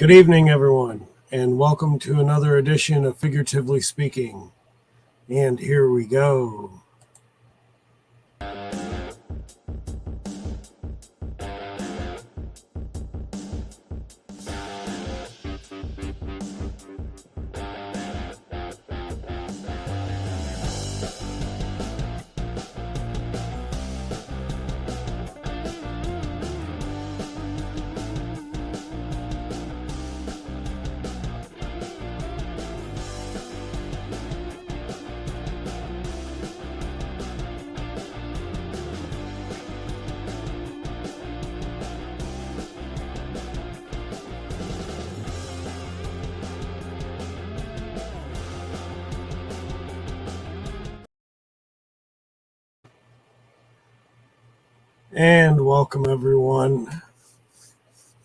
Good evening, everyone, and welcome to another edition of Figuratively Speaking. And here we go. And welcome, everyone.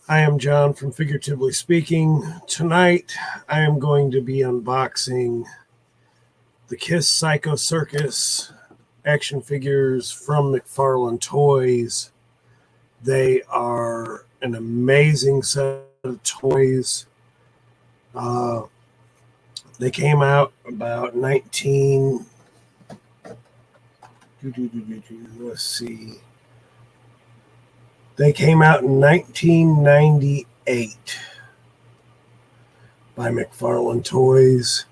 I am John from Figuratively Speaking. Tonight, I am going to be unboxing the Kiss Psycho Circus action figures from McFarlin Toys. They are an amazing set of toys. They came out about let's see. They came out in 1998 by McFarlin Toys.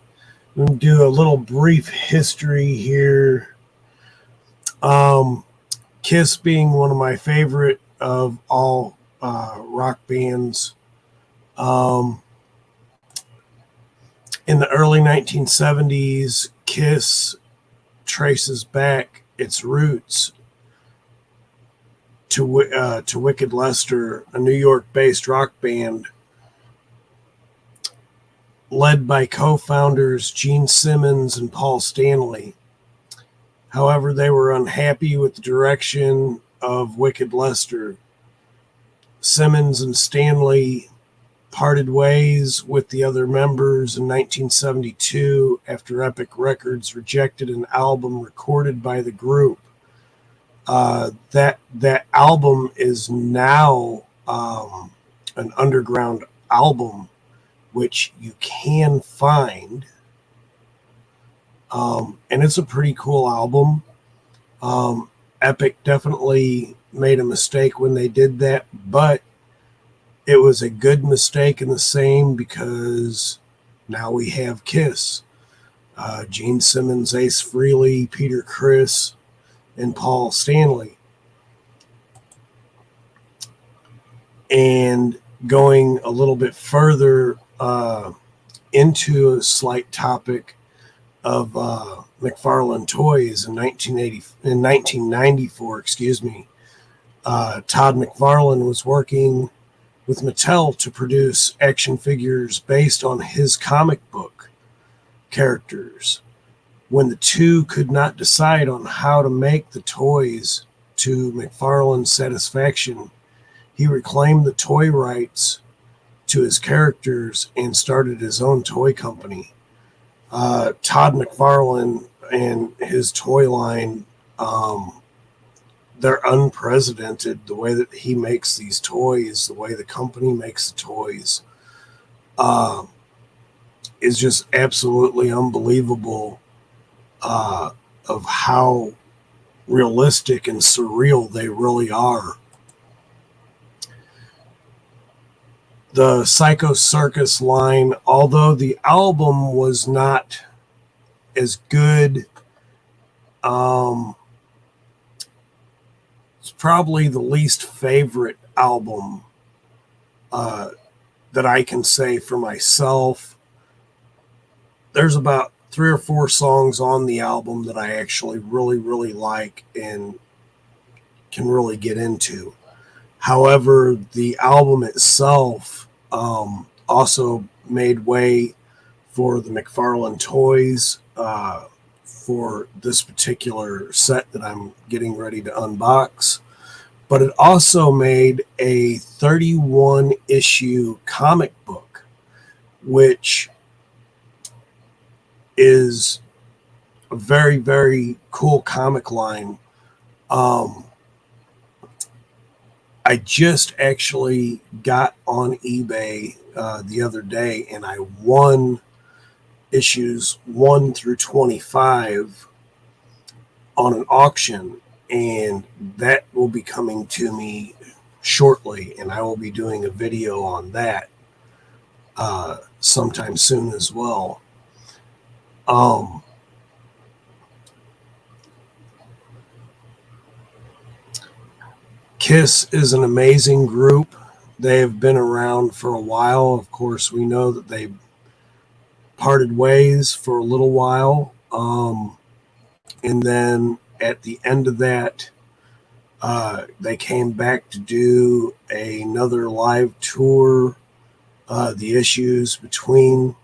I'm going to do a little brief history here. Kiss being one of my favorite of all rock bands. In the early 1970s, Kiss traces back its roots to Wicked Lester, a New York-based rock band led by co-founders Gene Simmons and Paul Stanley. However, they were unhappy with the direction of Wicked Lester. Simmons and Stanley parted ways with the other members in 1972 after Epic Records rejected an album recorded by the group. That album is now an underground album, which you can find, and it's a pretty cool album. Epic definitely made a mistake when they did that, but it was a good mistake in the same because now we have Kiss. Gene Simmons, Ace Frehley, Peter Criss, and Paul Stanley. And going a little bit further into a slight topic of McFarlin Toys in 1994, Todd McFarlin was working with Mattel to produce action figures based on his comic book characters. When the two could not decide on how to make the toys to McFarlane's satisfaction, he reclaimed the toy rights to his characters and started his own toy company. Todd McFarlin and his toy line, they're unprecedented. The way that he makes these toys, the way the company makes the toys, is just absolutely unbelievable. Of how realistic and surreal they really are. The Psycho Circus line, although the album was not as good, it's probably the least favorite album that I can say for myself. There's about 3 or 4 songs on the album that I actually really like and can really get into. However, the album itself also made way for the McFarlin Toys for this particular set that I'm getting ready to unbox. But it also made a 31-issue comic book, which is a very, very cool comic line. I just actually got on eBay the other day, and I won issues 1 through 25 on an auction, and that will be coming to me shortly, and I will be doing a video on that sometime soon as well. KISS is an amazing group. They have been around for a while. Of course, we know that they parted ways for a little while. And then at the end of that, they came back to do another live tour. The issues between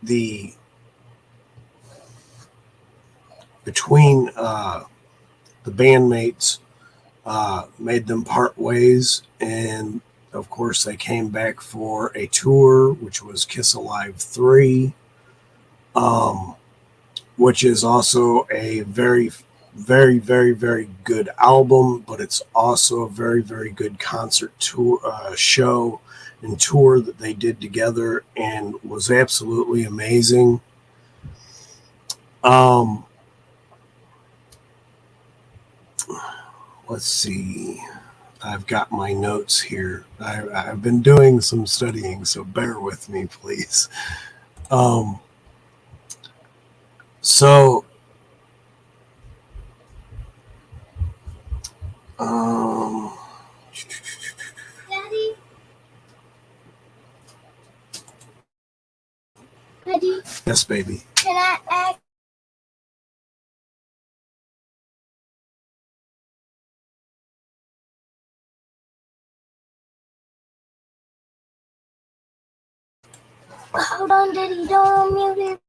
the bandmates made them part ways, and of course they came back for a tour, which was Kiss Alive 3, which is also a very, very, very, very good album, but it's also a very, very good concert tour, show and tour that they did together, and was absolutely amazing. Let's see. I've got my notes here. I've been doing some studying, so bear with me, please. Daddy? Daddy? Yes, baby. Can I ask? Hold on, Daddy, don't mute it.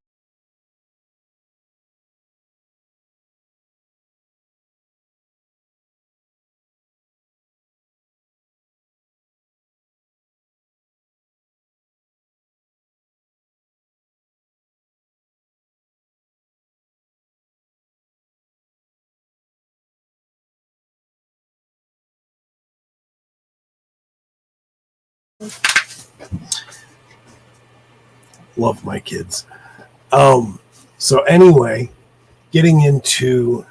Love my kids. So anyway, getting into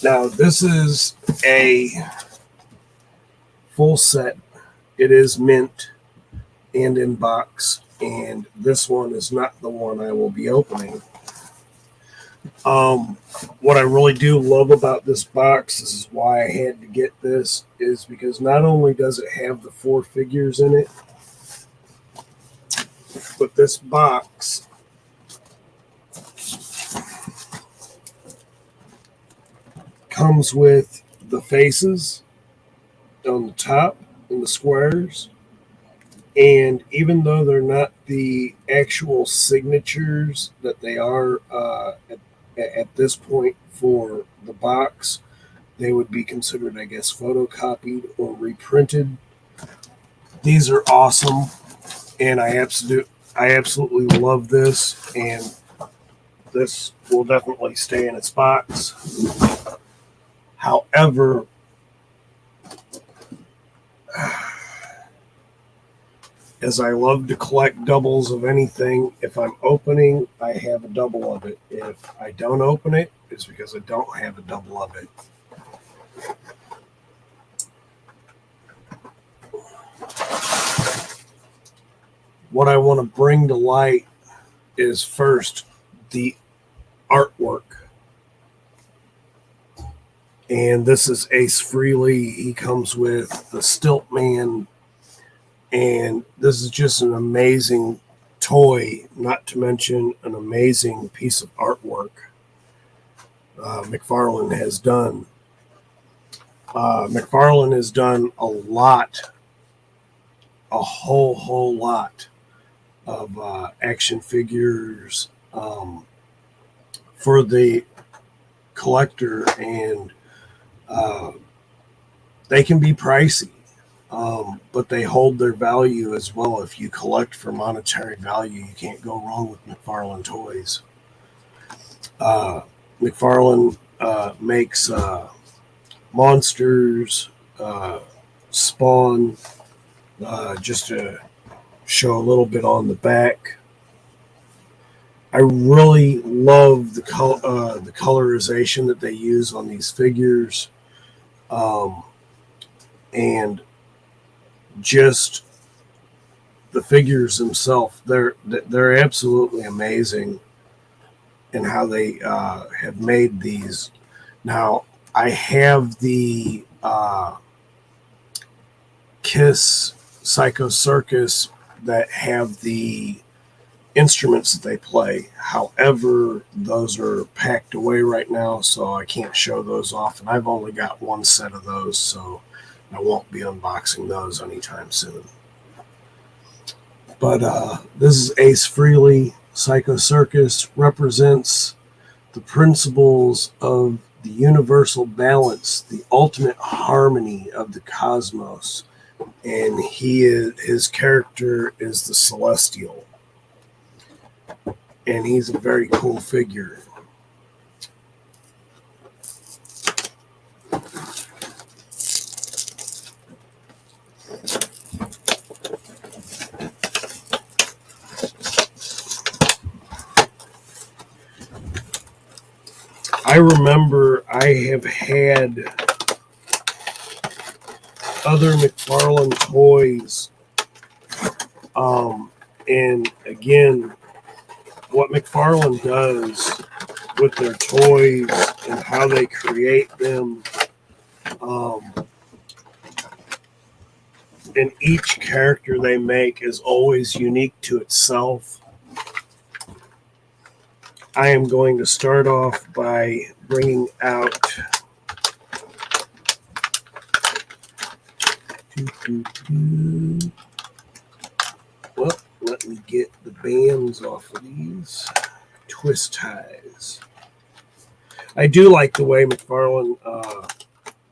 now, this is a full set. It is mint and in box, and this one is not the one I will be opening. What I really do love about this box, this is why I had to get this, is because not only does it have the 4 figures in it, but this box comes with the faces on the top and the squares. And even though they're not the actual signatures that they are at this point for the box, they would be considered, I guess, photocopied or reprinted. These are awesome, and I absolutely love this, and this will definitely stay in its box. However, as I love to collect doubles of anything, if I'm opening, I have a double of it. If I don't open it, it's because I don't have a double of it. What I want to bring to light is first the artwork. And this is Ace Frehley. He comes with the Stilt Man. And this is just an amazing toy, not to mention an amazing piece of artwork McFarlin has done. McFarlin has done a whole lot of action figures for the collector, and they can be pricey. But they hold their value as well. If you collect for monetary value, you can't go wrong with McFarlin toys. McFarlin makes monsters, Spawn, just to show a little bit on the back. I really love the colorization that they use on these figures, and just the figures themselves. They're absolutely amazing in how they have made these. Now I have the Kiss Psycho Circus that have the instruments that they play. However, those are packed away right now, so I can't show those off. And I've only got one set of those, so I won't be unboxing those anytime soon. But this is Ace Frehley. Psycho Circus represents the principles of the universal balance, the ultimate harmony of the cosmos. And his character is the Celestial. And he's a very cool figure. I remember I have had other McFarlin toys. And again, what McFarlin does with their toys and how they create them, and each character they make is always unique to itself. I am going to start off by bringing out well, let me get the bands off of these twist ties. I do like the way McFarlin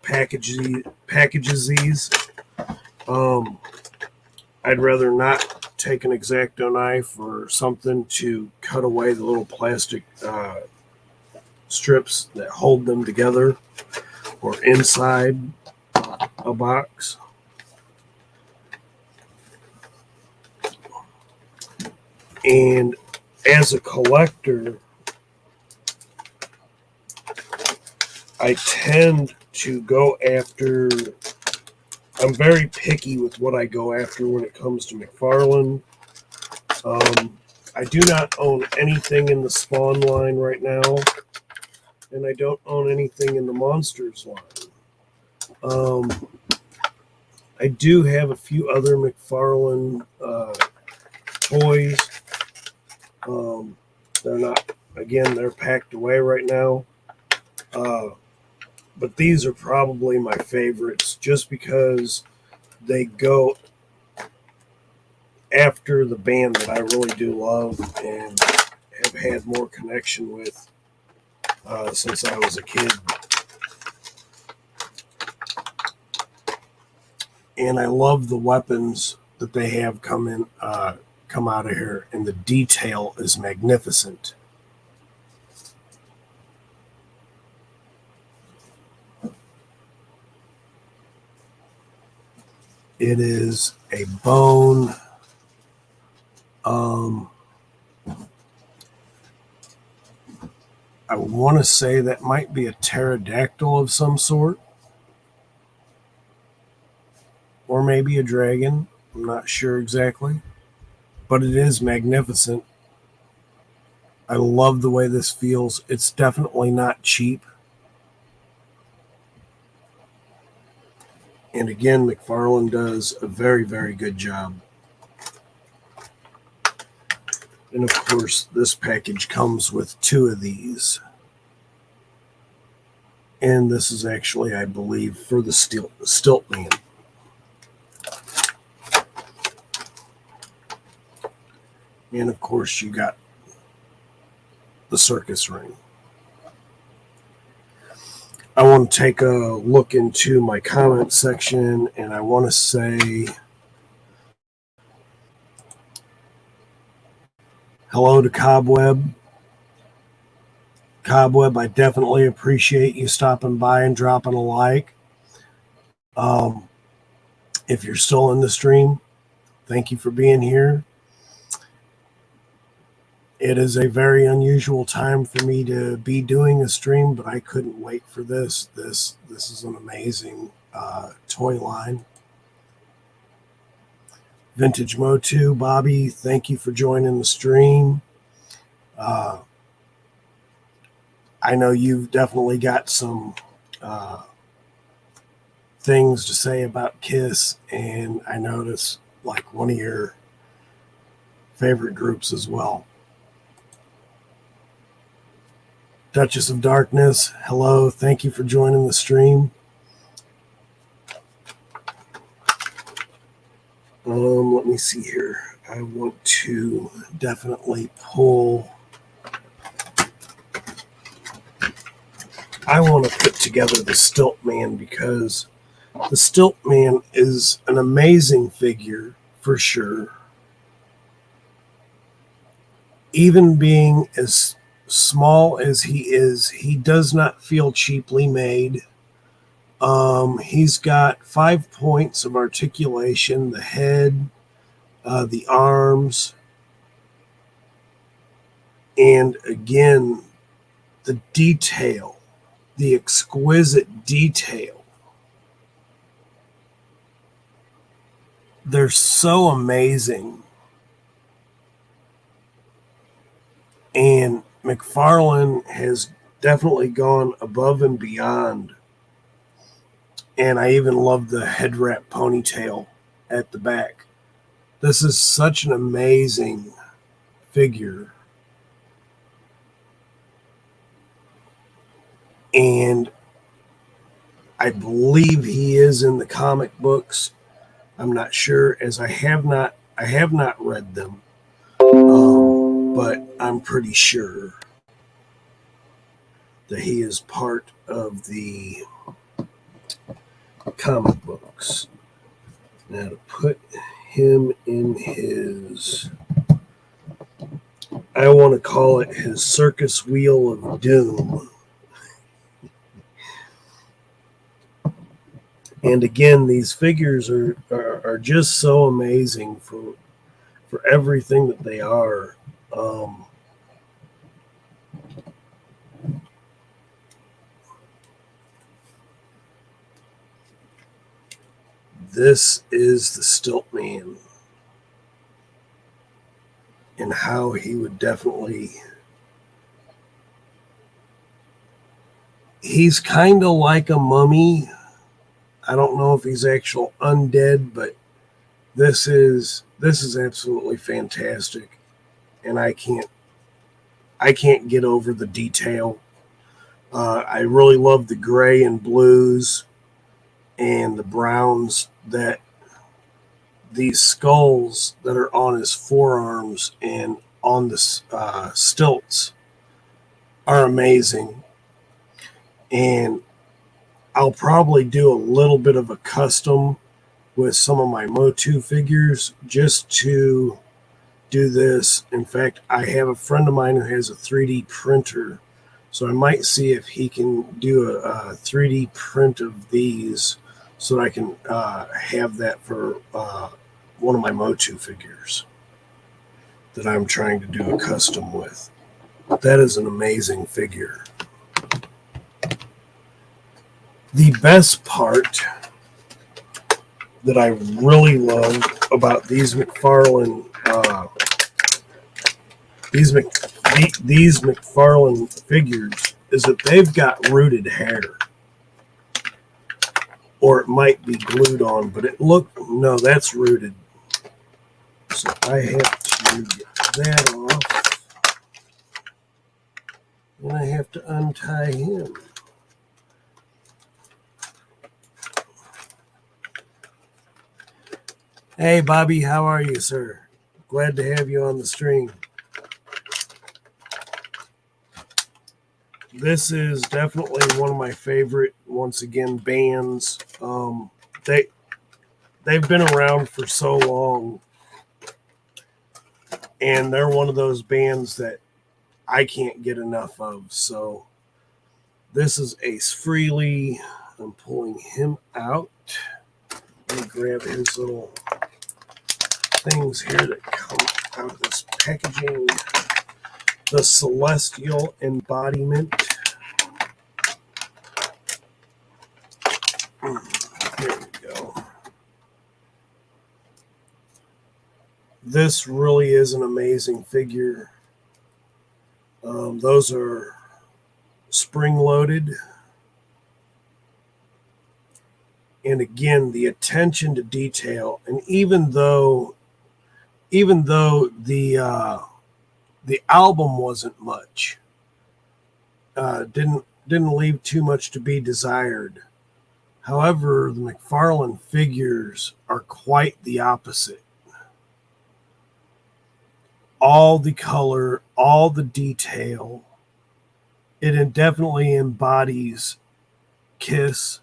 packages these. I'd rather not take an X-Acto knife or something to cut away the little plastic strips that hold them together, or inside a box. And as a collector, I tend to go after, I'm very picky with what I go after when it comes to McFarlin. I do not own anything in the Spawn line right now, and I don't own anything in the Monsters line. I do have a few other McFarlin toys. They're not, again, they're packed away right now. But these are probably my favorites just because they go after the band that I really do love and have had more connection with since I was a kid. And I love the weapons that they have come out of here, and the detail is magnificent. It is a bone. I want to say that might be a pterodactyl of some sort, or maybe a dragon. I'm not sure exactly, but it is magnificent. I love the way this feels. It's definitely not cheap. And again, McFarlin does a very, very good job. And of course, this package comes with two of these. And this is actually, I believe, for the Stilt Man. And of course, you got the circus ring. I want to take a look into my comment section, and I want to say hello to Cobweb. Cobweb, I definitely appreciate you stopping by and dropping a like. If you're still in the stream, thank you for being here. It is a very unusual time for me to be doing a stream, but I couldn't wait for this. This is an amazing toy line. Vintage Motu, Bobby, thank you for joining the stream. I know you've definitely got some things to say about Kiss, and I notice like one of your favorite groups as well. Duchess of Darkness, hello, thank you for joining the stream. Let me see here. I want to definitely pull. I want to put together the Stilt Man because the Stilt Man is an amazing figure for sure. Even being as small as he is, he does not feel cheaply made. He's got 5 points of articulation, the head, the arms, and again, the detail, the exquisite detail. They're so amazing. And McFarlin has definitely gone above and beyond. And I even love the head wrap ponytail at the back. This is such an amazing figure. And I believe he is in the comic books. I'm not sure, as I have not read them. But I'm pretty sure that he is part of the comic books. Now to put him in his, I want to call it his Circus Wheel of Doom. And again, these figures are just so amazing for everything that they are. This is the Stilt Man, and how he would definitely, he's kind of like a mummy. I don't know if he's actual undead, but this is absolutely fantastic, and I can't get over the detail. I really love the gray and blues and the browns, that these skulls that are on his forearms and on the stilts are amazing. And I'll probably do a little bit of a custom with some of my Motu figures just to do this. In fact, I have a friend of mine who has a 3D printer, so I might see if he can do a 3D print of these so that I can have that for one of my Motu figures that I'm trying to do a custom with. That is an amazing figure. The best part that I really love about these McFarlin these McFarlin figures is that they've got rooted hair, or it might be glued on, but no, that's rooted. So I have to get that off, and I have to untie him. Hey, Bobby, how are you, sir? Glad to have you on the stream. This is definitely one of my favorite, once again, bands. They've been around for so long, and they're one of those bands that I can't get enough of. So This is Ace Frehley. I'm pulling him out. Let me grab his little things here that come out of this packaging. The Celestial Embodiment. There we go. This really is an amazing figure. Those are spring-loaded. And again, the attention to detail. And even though the album wasn't much, didn't leave too much to be desired. However, the McFarlin figures are quite the opposite. All the color, all the detail. It definitely embodies Kiss.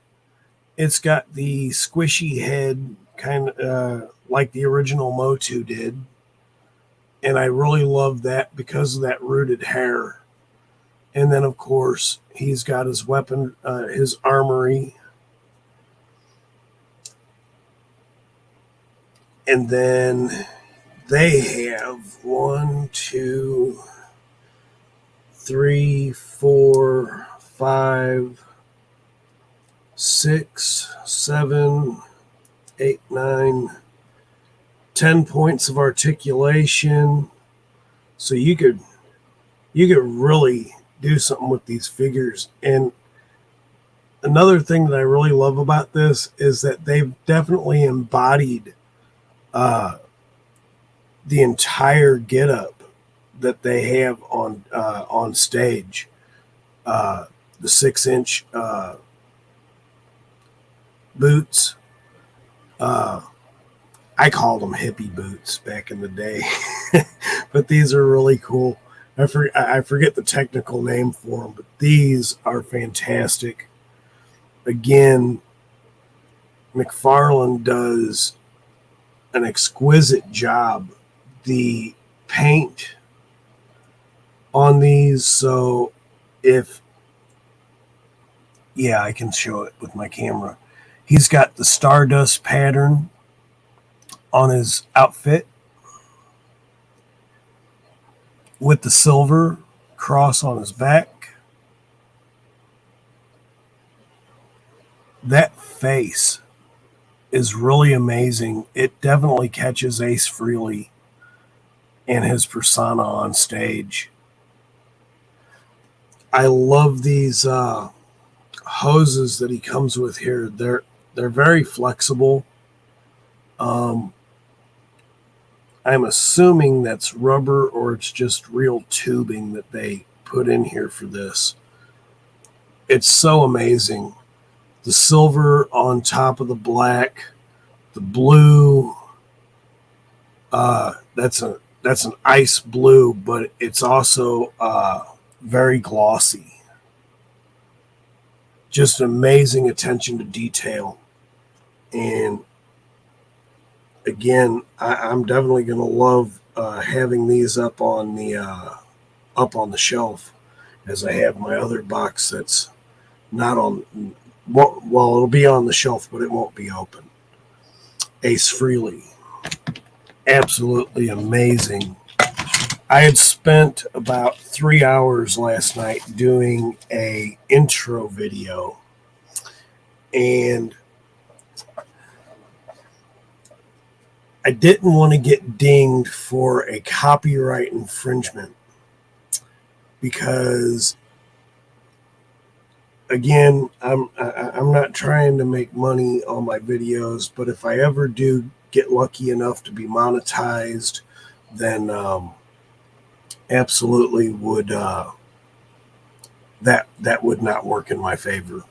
It's got the squishy head, kind of like the original Motu did. And I really love that because of that rooted hair. And then, of course, he's got his weapon, his armory. And then they have 1, 2, 3, 4, 5, 6, 7, 8, 9, 10 points of articulation. So you could really do something with these figures. And another thing that I really love about this is that they've definitely embodied the entire getup that they have on stage. The 6-inch boots. I called them hippie boots back in the day, but these are really cool. I forget the technical name for them, but these are fantastic. Again, McFarlin does an exquisite job. The paint on these, so I can show it with my camera. He's got the Stardust pattern on his outfit with the silver cross on his back. That face is really amazing. It definitely catches Ace Frehley and his persona on stage. I love these hoses that he comes with here. They're very flexible. I'm assuming that's rubber or it's just real tubing that they put in here for this. It's so amazing. The silver on top of the black, the blue, that's an ice blue, but it's also very glossy. Just amazing attention to detail. And again, I'm definitely going to love having these up on the shelf, as I have my other box that's not on. Well, it'll be on the shelf, but it won't be open. Ace Frehley, absolutely amazing. I had spent about 3 hours last night doing a intro video, and I didn't want to get dinged for a copyright infringement because, again, I'm not trying to make money on my videos, but if I ever do get lucky enough to be monetized, then absolutely would that would not work in my favor.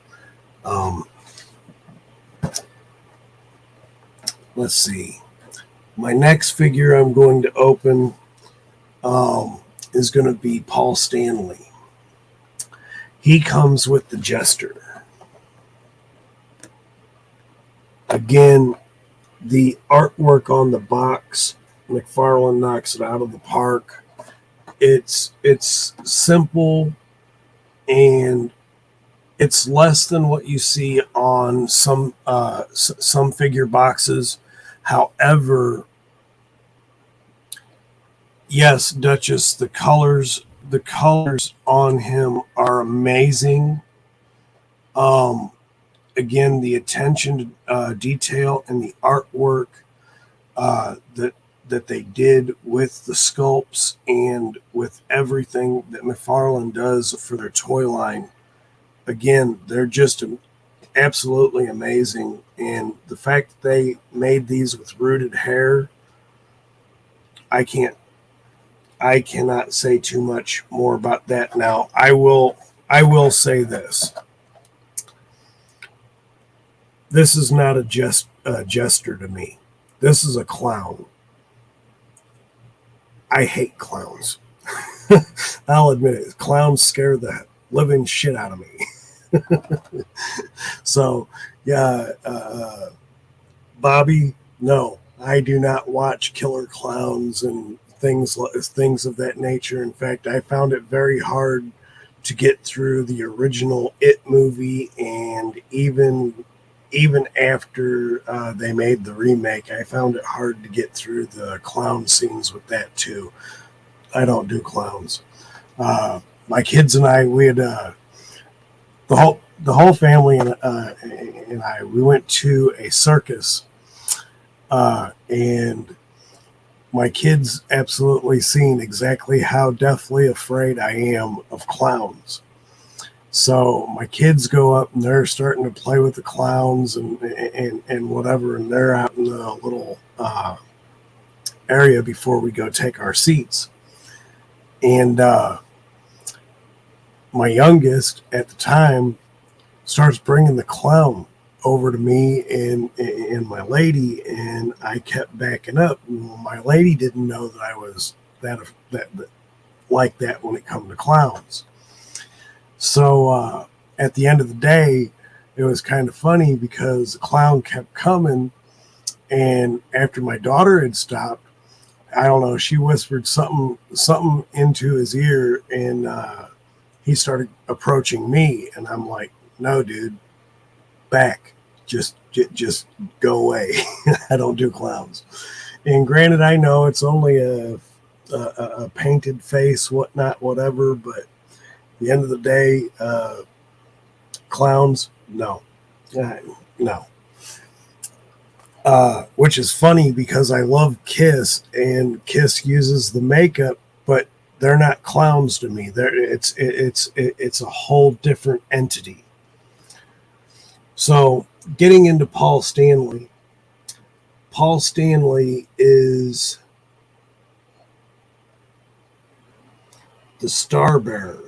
Let's see. My next figure I'm going to open is going to be Paul Stanley. He comes with the Jester. Again, the artwork on the box, McFarlin knocks it out of the park. It's simple and It's less than what you see on some figure boxes. However, yes, Duchess, the colors on him are amazing. Um, Again, the attention to detail and the artwork that they did with the sculpts and with everything that McFarlane does for their toy line. Again, they're just absolutely amazing. And the fact that they made these with rooted hair, I cannot say too much more about that. Now, I will say this. This is not a jester to me. This is a clown. I hate clowns. I'll admit it. Clowns scare the living shit out of me. So, yeah, Bobby, no, I do not watch killer clowns and things of that nature. In fact, I found it very hard to get through the original It movie, and even after they made the remake, I found it hard to get through the clown scenes with that too. I don't do clowns. My kids and I, we had the whole family and I, we went to a circus, and my kids absolutely seen exactly how deathly afraid I am of clowns. So my kids go up and they're starting to play with the clowns and whatever, and they're out in the little area before we go take our seats. And my youngest at the time starts bringing the clown over to me and my lady, and I kept backing up. Well, my lady didn't know that I was that like that when it comes to clowns. So at the end of the day, it was kind of funny because the clown kept coming, and after my daughter had stopped, I don't know, she whispered something into his ear, and he started approaching me, and I'm like, no, dude, back, just go away. I don't do clowns. And granted, I know it's only a painted face, whatnot, whatever, but at the end of the day, clowns, no. No. Which is funny because I love Kiss, and Kiss uses the makeup, but they're not clowns to me. It's a whole different entity. So getting into Paul Stanley. Paul Stanley is the star bearer.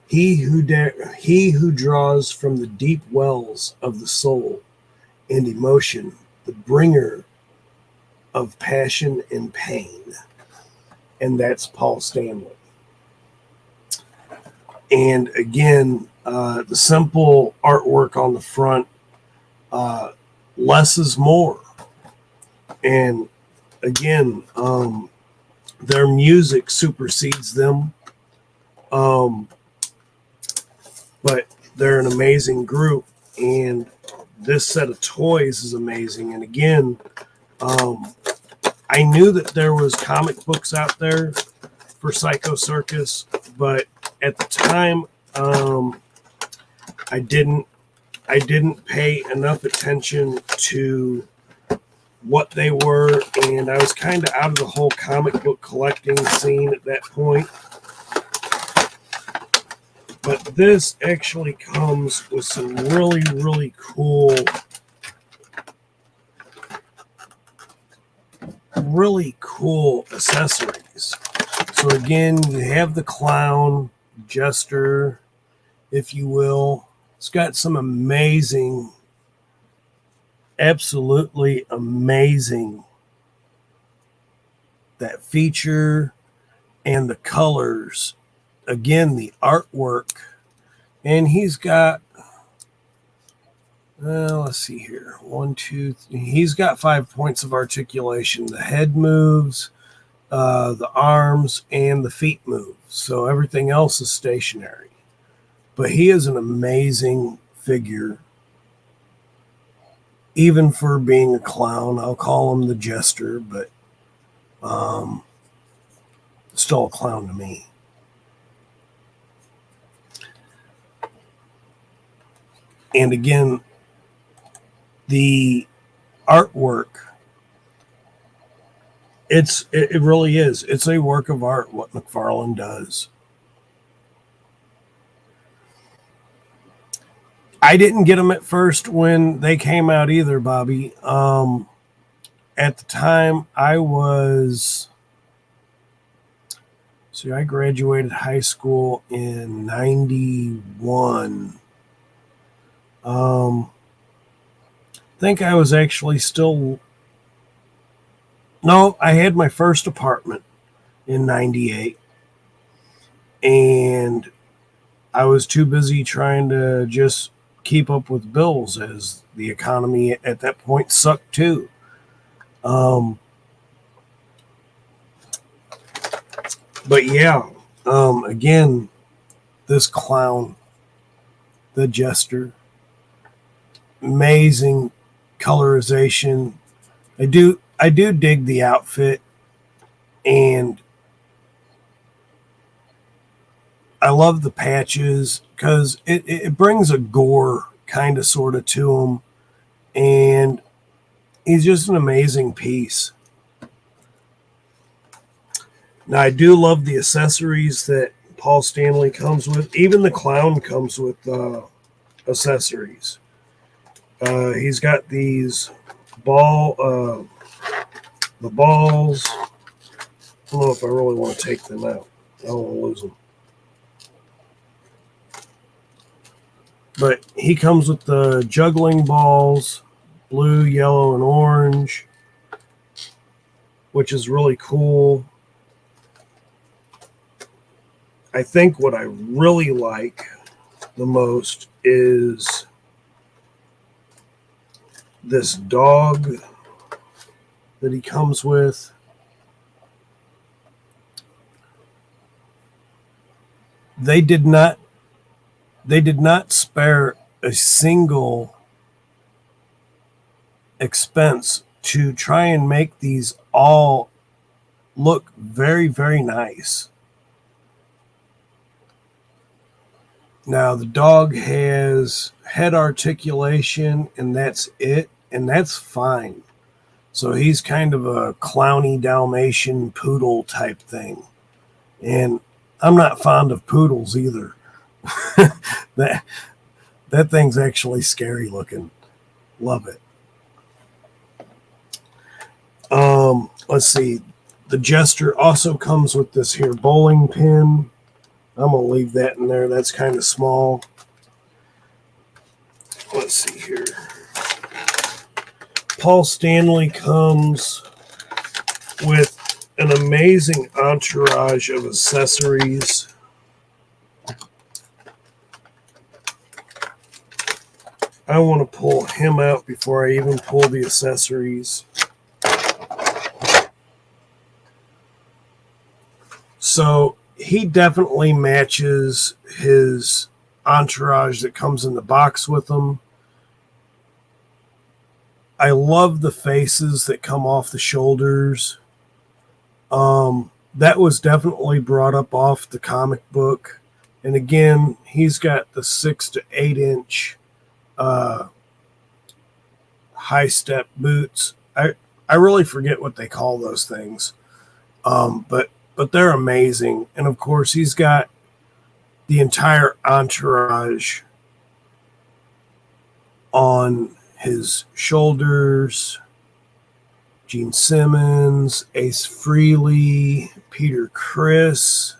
He who draws from the deep wells of the soul and emotion, the bringer of passion and pain. And that's Paul Stanley. And again, the simple artwork on the front, less is more. And again, their music supersedes them. But they're an amazing group, and this set of toys is amazing. And again, I knew that there was comic books out there for Psycho Circus, but at the time, I didn't pay enough attention to what they were, and I was kind of out of the whole comic book collecting scene at that point. But this actually comes with some really, really cool accessories. So again, you have the clown, jester, if you will. It's got some amazing, absolutely amazing, that feature and the colors. Again, the artwork. And he's got, let's see here. 1, 2, 3. He's got 5 points of articulation. The head moves, the arms, and the feet move. So everything else is stationary. But he is an amazing figure, even for being a clown. I'll call him the jester, but still a clown to me. And again, the artwork, it really is. It's a work of art what McFarlin does. I didn't get them at first when they came out either, Bobby. At the time, I graduated high school in 91. I think I was actually still. No, I had my first apartment in 98. And I was too busy trying to just keep up with bills as the economy at that point sucked too. But yeah, again, this clown, the jester, amazing colorization. I do dig the outfit, and I love the patches because it brings a gore kind of sort of to him, and he's just an amazing piece. Now, I do love the accessories that Paul Stanley comes with. Even the clown comes with accessories. He's got these the balls. I don't know if I really want to take them out. I don't want to lose them. But he comes with the juggling balls, blue, yellow, and orange, which is really cool. I think what I really like the most is this dog that he comes with. They did not spare a single expense to try and make these all look very, very nice. Now, the dog has head articulation, and that's it, and that's fine. So he's kind of a clowny Dalmatian poodle type thing. And I'm not fond of poodles either. that thing's actually scary looking. Love it. Let's see. The jester also comes with this here bowling pin. I'm going to leave that in there. That's kind of small. Let's see here. Paul Stanley comes with an amazing entourage of accessories. I want to pull him out before I even pull the accessories. So he definitely matches his entourage that comes in the box with him. I love the faces that come off the shoulders. That was definitely brought up off the comic book. And again, he's got the 6 to 8 inch high step boots. I really forget what they call those things. But they're amazing. And of course, he's got the entire entourage on his shoulders. Gene Simmons, Ace Frehley, Peter Criss.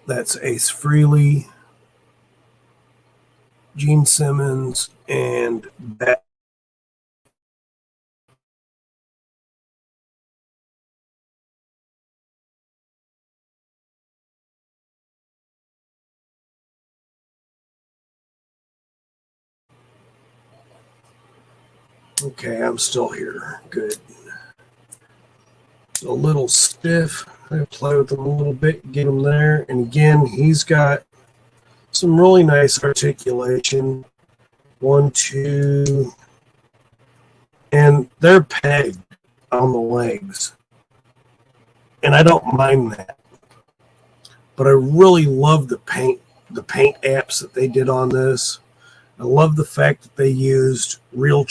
That's Ace Frehley, Gene Simmons, and that. Okay, I'm still here. Good. A little stiff. I play with them a little bit, get them there. And again, he's got some really nice articulation. 1, 2, and they're pegged on the legs. And I don't mind that. But I really love the paint apps that they did on this. I love the fact that they used real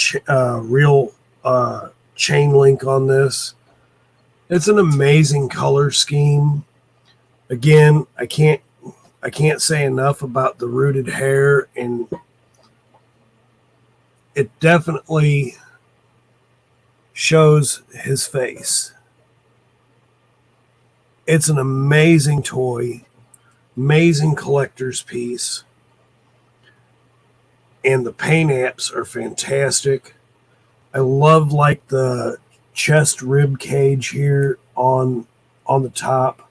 chain link on this. It's an amazing color scheme. Again, I can't say enough about the rooted hair, and it definitely shows his face. It's an amazing toy, amazing collector's piece, and the paint apps are fantastic. I love like the chest rib cage here on the top.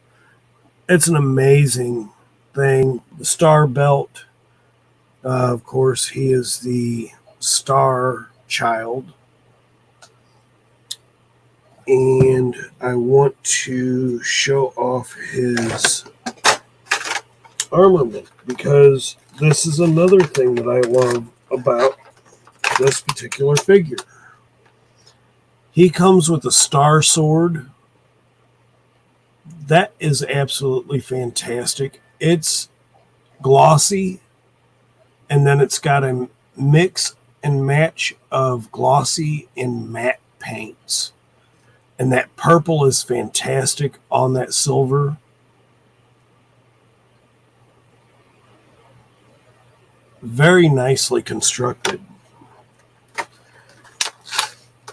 It's an amazing thing. The star belt, of course, he is the star child. And I want to show off his armament because this is another thing that I love about this particular figure. He comes with a star sword. That is absolutely fantastic. It's glossy, and then it's got a mix and match of glossy and matte paints. And that purple is fantastic on that silver. Very nicely constructed.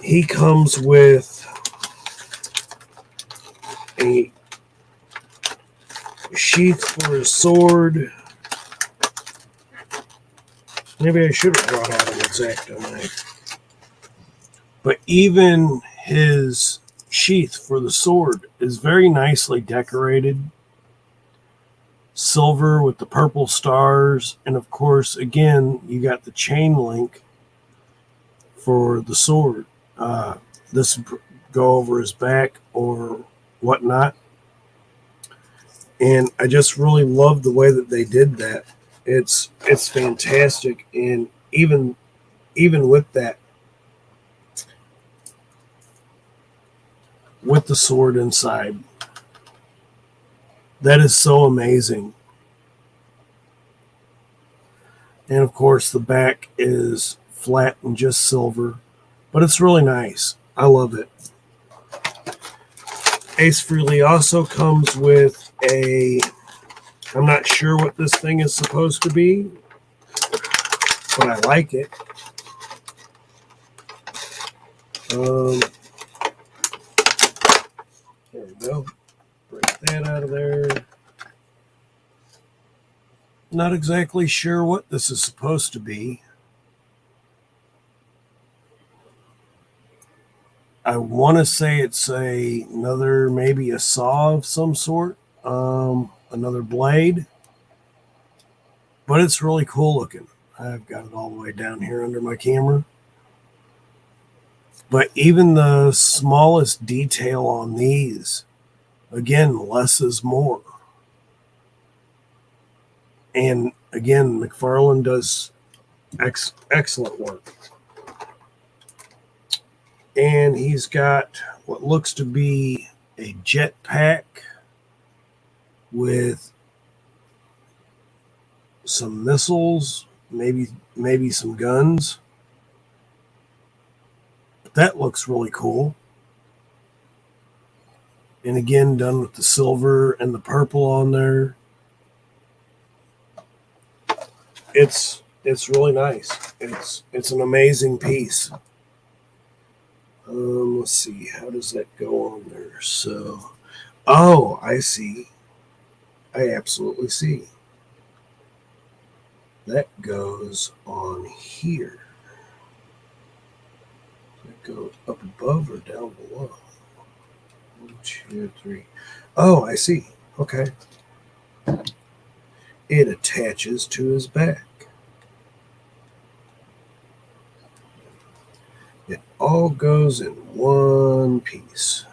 He comes with a sheath for his sword. Maybe I should have brought out an X-Acto knife. But even his sheath for the sword is very nicely decorated. Silver with the purple stars. And of course, again, you got the chain link for the sword. This will go over his back or whatnot. And I just really love the way that they did that. It's fantastic. And even with that, with the sword inside, that is so amazing. And of course, the back is flat and just silver, but it's really nice. I love it. Ace Frehley also comes with I'm not sure what this thing is supposed to be, but I like it. There we go. Break that out of there. Not exactly sure what this is supposed to be. I want to say it's maybe a saw of some sort, another blade, but it's really cool looking. I've got it all the way down here under my camera. But even the smallest detail on these, again, less is more. And again, McFarlin does excellent work. And he's got what looks to be a jetpack with some missiles, maybe some guns. That looks really cool. And again, done with the silver and the purple on there. It's really nice. It's an amazing piece. Let's see, how does that go on there? So, oh, I see. I absolutely see. That goes on here. That goes up above or down below? 1, 2, 3. Oh, I see. Okay. It attaches to his back. It all goes in one piece.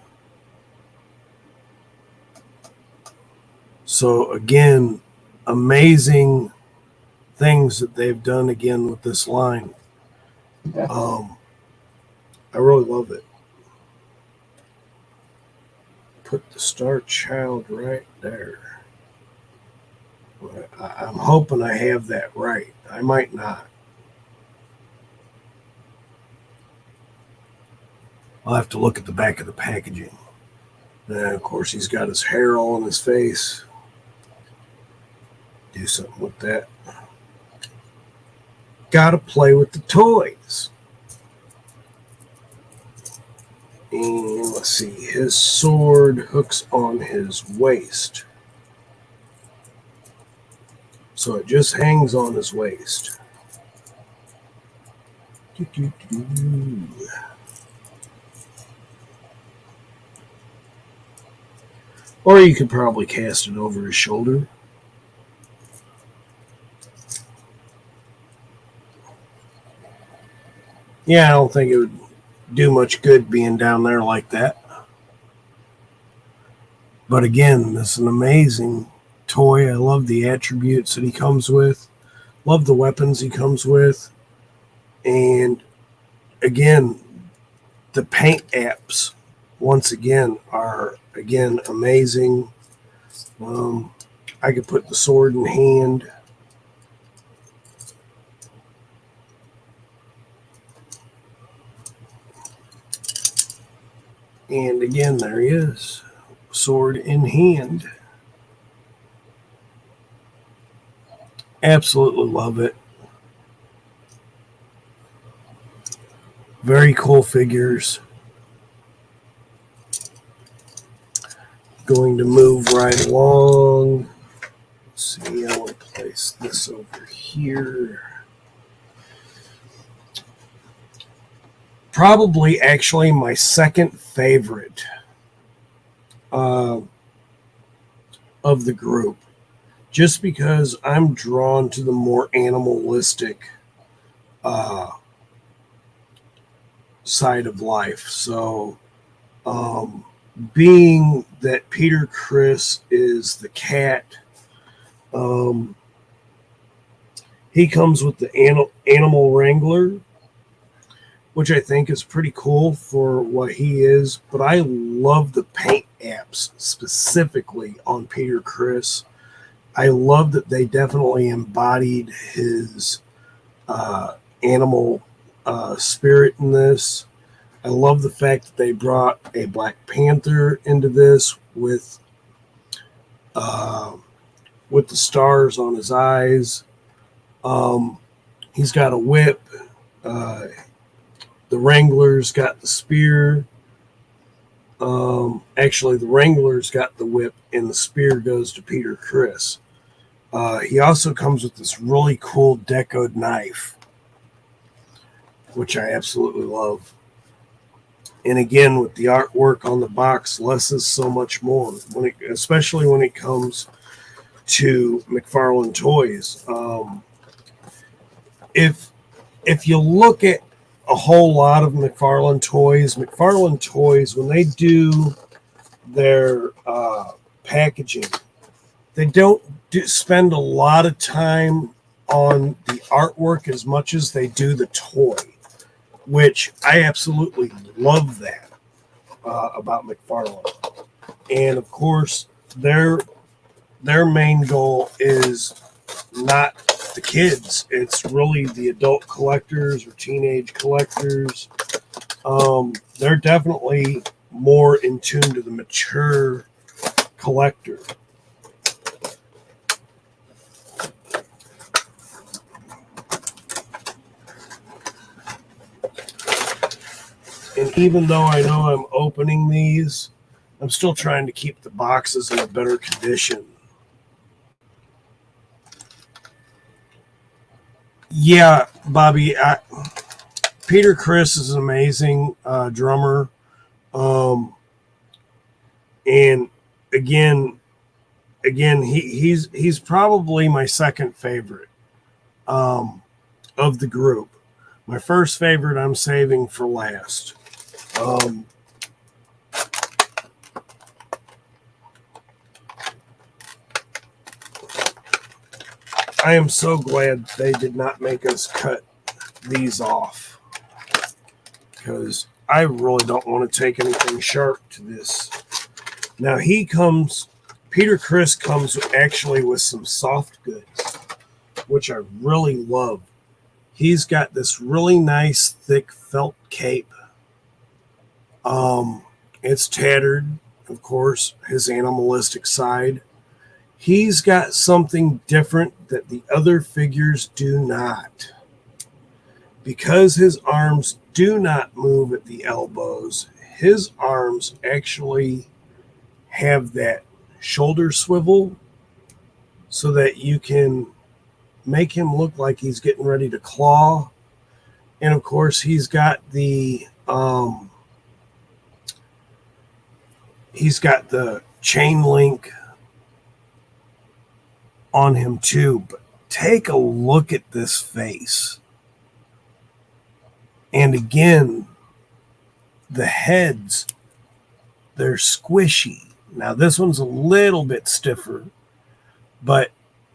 So again, amazing things that they've done again with this line. I really love it. Put the Star Child right there. I'm hoping I have that right. I might not. I'll have to look at the back of the packaging. And of course, he's got his hair all in his face. Do something with that. Gotta play with the toys. And let's see, his sword hooks on his waist. So it just hangs on his waist. Or you could probably cast it over his shoulder. Yeah, I don't think it would do much good being down there like that. But again, this is an amazing toy. I love the attributes that he comes with. Love the weapons he comes with. And again, the paint apps, once again, are, again, amazing. I could put the sword in hand. And again, there he is, sword in hand. Absolutely love it. Very cool figures. Going to move right along. Let's see, I want to place this over here. Probably actually my second favorite of the group, just because I'm drawn to the more animalistic side of life. So being that Peter Criss is the cat, he comes with the animal wrangler, which I think is pretty cool for what he is. But I love the paint apps specifically on Peter Criss. I love that they definitely embodied his animal spirit in this. I love the fact that they brought a Black Panther into this with the stars on his eyes. He's got a whip. The Wrangler's got the spear. Actually, the Wrangler's got the whip, and the spear goes to Peter Criss. He also comes with this really cool decoed knife, which I absolutely love. And again, with the artwork on the box, less is so much more, especially when it comes to McFarlin toys. If you look at a whole lot of McFarlin toys, when they do their packaging, they don't spend a lot of time on the artwork as much as they do the toy, which I absolutely love that about McFarlin. And of course, their main goal is not the kids. It's really the adult collectors or teenage collectors. They're definitely more in tune to the mature collector. And even though I know I'm opening these, I'm still trying to keep the boxes in a better condition. Yeah, Bobby, Peter Criss is an amazing drummer. And again, he's probably my second favorite of the group. My first favorite I'm saving for last. I am so glad they did not make us cut these off, because I really don't want to take anything sharp to this. Now Peter Criss comes actually with some soft goods, which I really love. He's got this really nice thick felt cape. It's tattered, of course, his animalistic side. He's got something different that the other figures do not. Because his arms do not move at the elbows, his arms actually have that shoulder swivel so that you can make him look like he's getting ready to claw. And of course, he's got the chain link on him too. But take a look at this face. And again, the heads, they're squishy. Now this one's a little bit stiffer, but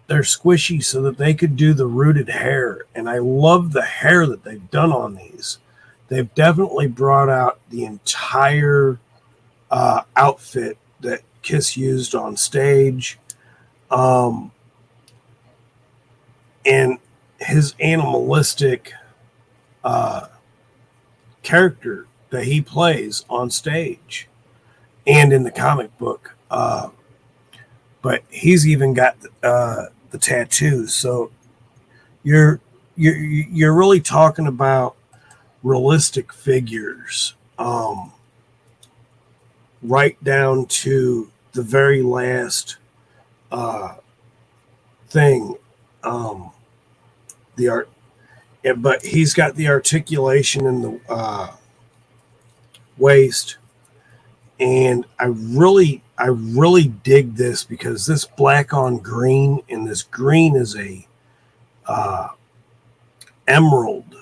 they're squishy so that they could do the rooted hair. And I love the hair that they've done on these. They've definitely brought out the entire outfit that Kiss used on stage. And his animalistic character that he plays on stage and in the comic book. But he's even got the tattoos. So you're really talking about realistic figures, right down to the very last thing. The art, but he's got the articulation in the waist, and I really dig this, because this black on green, and this green is a emerald,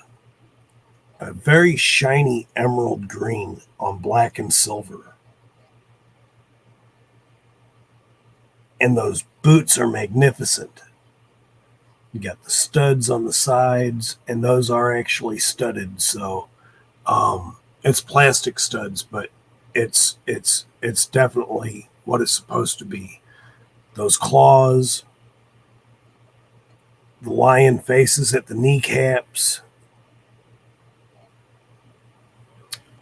a very shiny emerald green on black and silver. And those boots are magnificent. You got the studs on the sides, and those are actually studded. So it's plastic studs, but it's definitely what it's supposed to be. Those claws, the lion faces at the kneecaps.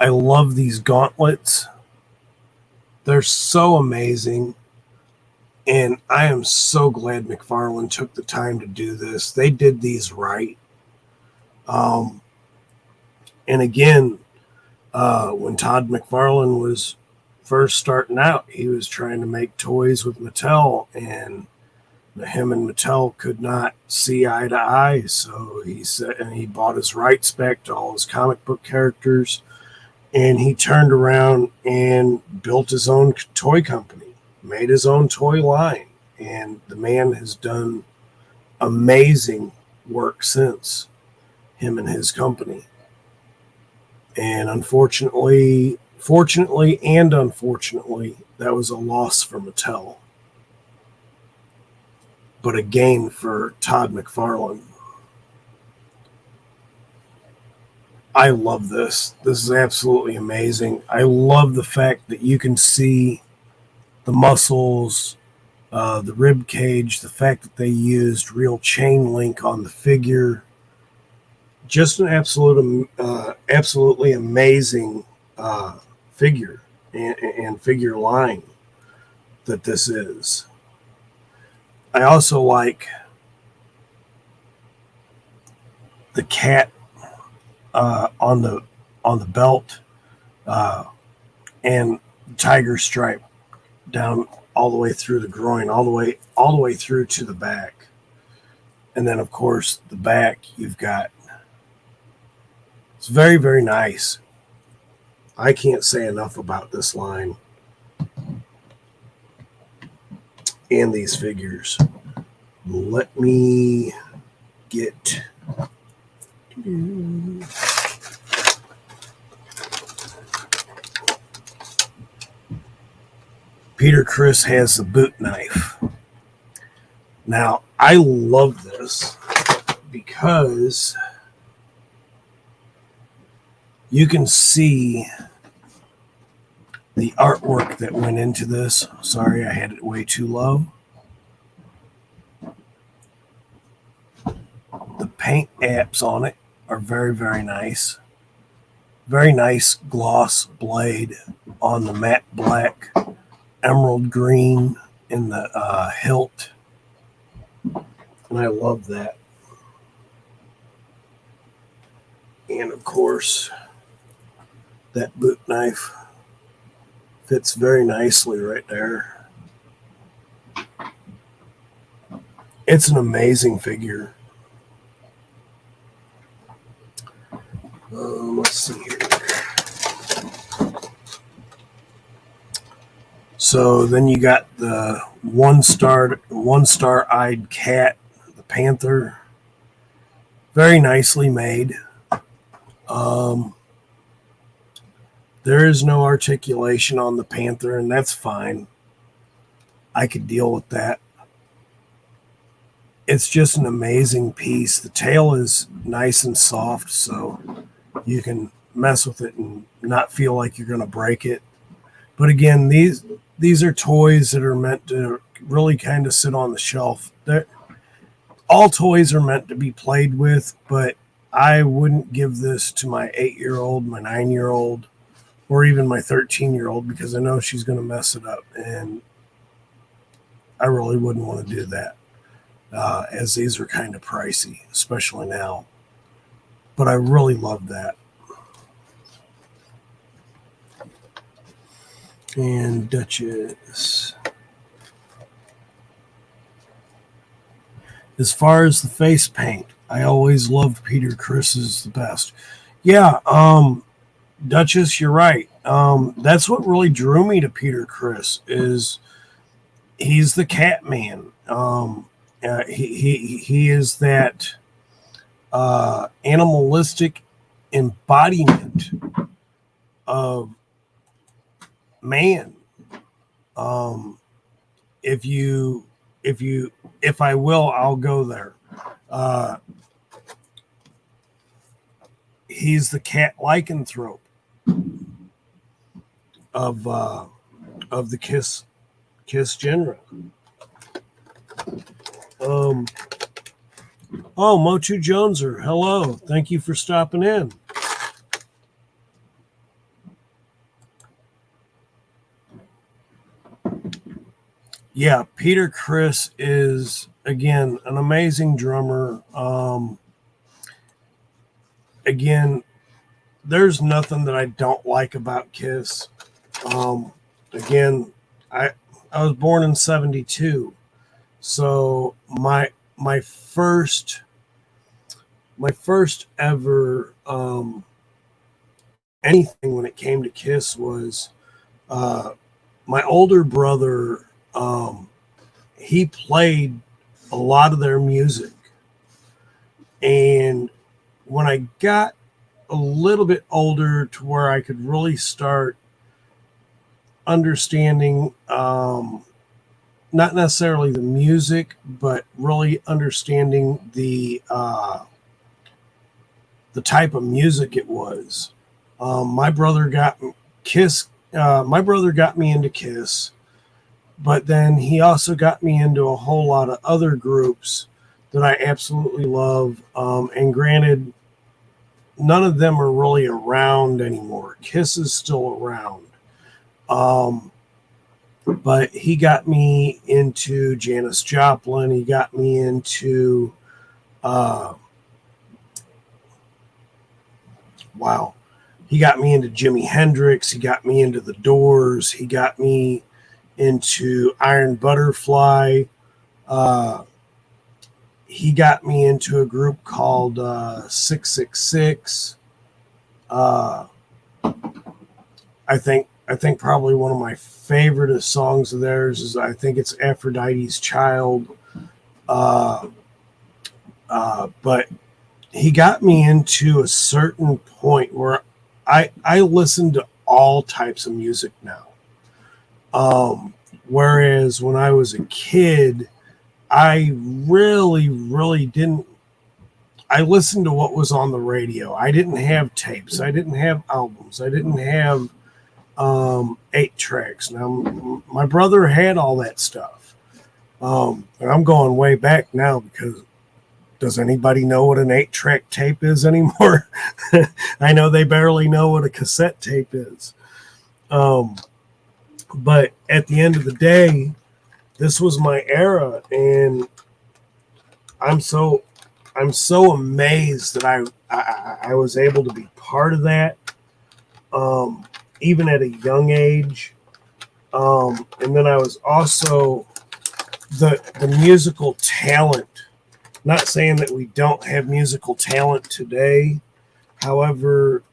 I love these gauntlets. They're so amazing. And I am so glad McFarlin took the time to do this. They did these right. And again, when Todd McFarlin was first starting out, he was trying to make toys with Mattel, and him and Mattel could not see eye to eye. So he said, and he bought his rights back to all his comic book characters, and he turned around and built his own toy company, made his own toy line, and the man has done amazing work since, him and his company. And fortunately and unfortunately, that was a loss for Mattel, but a gain for Todd McFarlin. I love this. This is absolutely amazing. I love the fact that you can see the muscles, the rib cage, the fact that they used real chain link on the figure. Just an absolutely amazing figure and figure line that this is. I also like the cat on the belt, and tiger stripe down all the way through the groin, all the way through to the back. And then of course the back, you've got, it's very, very nice. I can't say enough about this line and these figures. Let me get Peter Criss has the boot knife. Now, I love this because you can see the artwork that went into this. Sorry, I had it way too low. The paint apps on it are very, very nice. Very nice gloss blade on the matte black, emerald green in the hilt. And I love that. And of course, that boot knife fits very nicely right there. It's an amazing figure. Let's see here. So then you got the one-star-eyed cat, the panther. Very nicely made. There is no articulation on the panther, and that's fine. I could deal with that. It's just an amazing piece. The tail is nice and soft, so you can mess with it and not feel like you're going to break it. But again, these are toys that are meant to really kind of sit on the shelf. All toys are meant to be played with, but I wouldn't give this to my 8-year-old, my 9-year-old, or even my 13-year-old because I know she's going to mess it up, and I really wouldn't want to do that, as these are kind of pricey, especially now. But I really love that. And Duchess. As far as the face paint, I always loved Peter Criss's the best. Yeah, Duchess, you're right. That's what really drew me to Peter Criss is he's the cat man. He is that animalistic embodiment of man. If I will, I'll go there. He's the cat lycanthrope of the Kiss genre. Oh, Motu Joneser, hello. Thank you for stopping in. Yeah, Peter Criss is, again, an amazing drummer. Again, there's nothing that I don't like about Kiss. Again, I was born in 72. So my first ever anything when it came to Kiss was my older brother. He played a lot of their music, and when I got a little bit older to where I could really start understanding not necessarily the music, but really understanding the type of music it was. My brother got Kiss. My brother got me into Kiss, but then he also got me into a whole lot of other groups that I absolutely love. And granted, none of them are really around anymore. Kiss is still around. But he got me into Janis Joplin. He got me into, he got me into Jimi Hendrix. He got me into The Doors. He got me into Iron Butterfly. He got me into a group called 666. I think probably one of my favorite songs of theirs is, I think it's Aphrodite's Child. But he got me into a certain point where I listen to all types of music now. Whereas when I was a kid, I really, really didn't. I listened to what was on the radio. I didn't have tapes. I didn't have albums. I didn't have 8 tracks. Now, my brother had all that stuff. And I'm going way back now because does anybody know what an 8-track tape is anymore? I know they barely know what a cassette tape is. But at the end of the day, this was my era, and I'm so amazed that I was able to be part of that, even at a young age. And then I was also the musical talent. Not saying that we don't have musical talent today. However,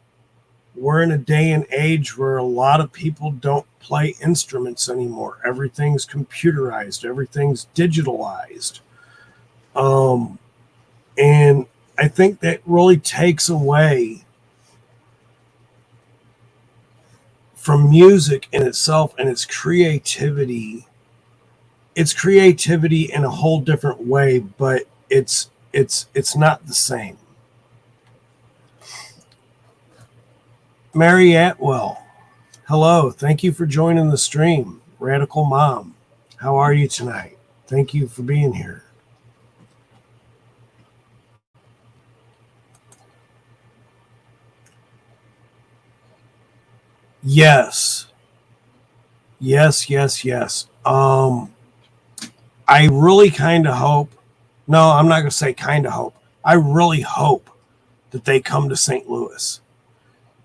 we're in a day and age where a lot of people don't play instruments anymore. Everything's computerized. Everything's digitalized. And I think that really takes away from music in itself and its creativity. It's creativity in a whole different way, but it's not the same. Mary Atwell, hello. Thank you for joining the stream. Radical Mom, how are you tonight? Thank you for being here. Yes. I really kind of hope, no, I'm not going to say kind of hope. I really hope that they come to St. Louis.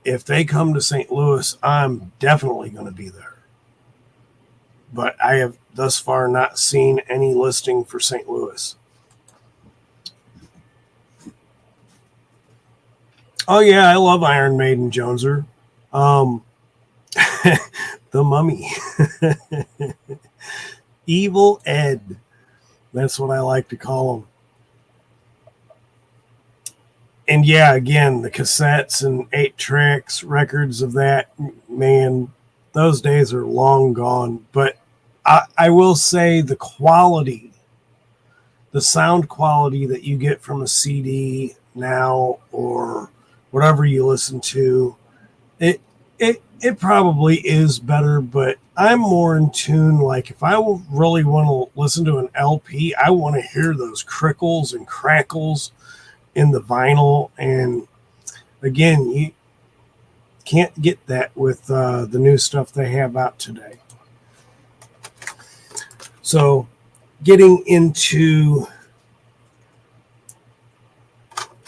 If they come to St. Louis, I'm definitely going to be there. But I have thus far not seen any listing for St. Louis. Oh, yeah, I love Iron Maiden, Joneser. The Mummy. Evil Ed. That's what I like to call him. And yeah, again, the cassettes and 8 tracks, records of that, man, those days are long gone. But I will say the quality, the sound quality that you get from a CD now or whatever you listen to, it probably is better, but I'm more in tune. Like if I really want to listen to an LP, I want to hear those crickles and crackles in the vinyl. And again, you can't get that with the new stuff they have out today. So getting into,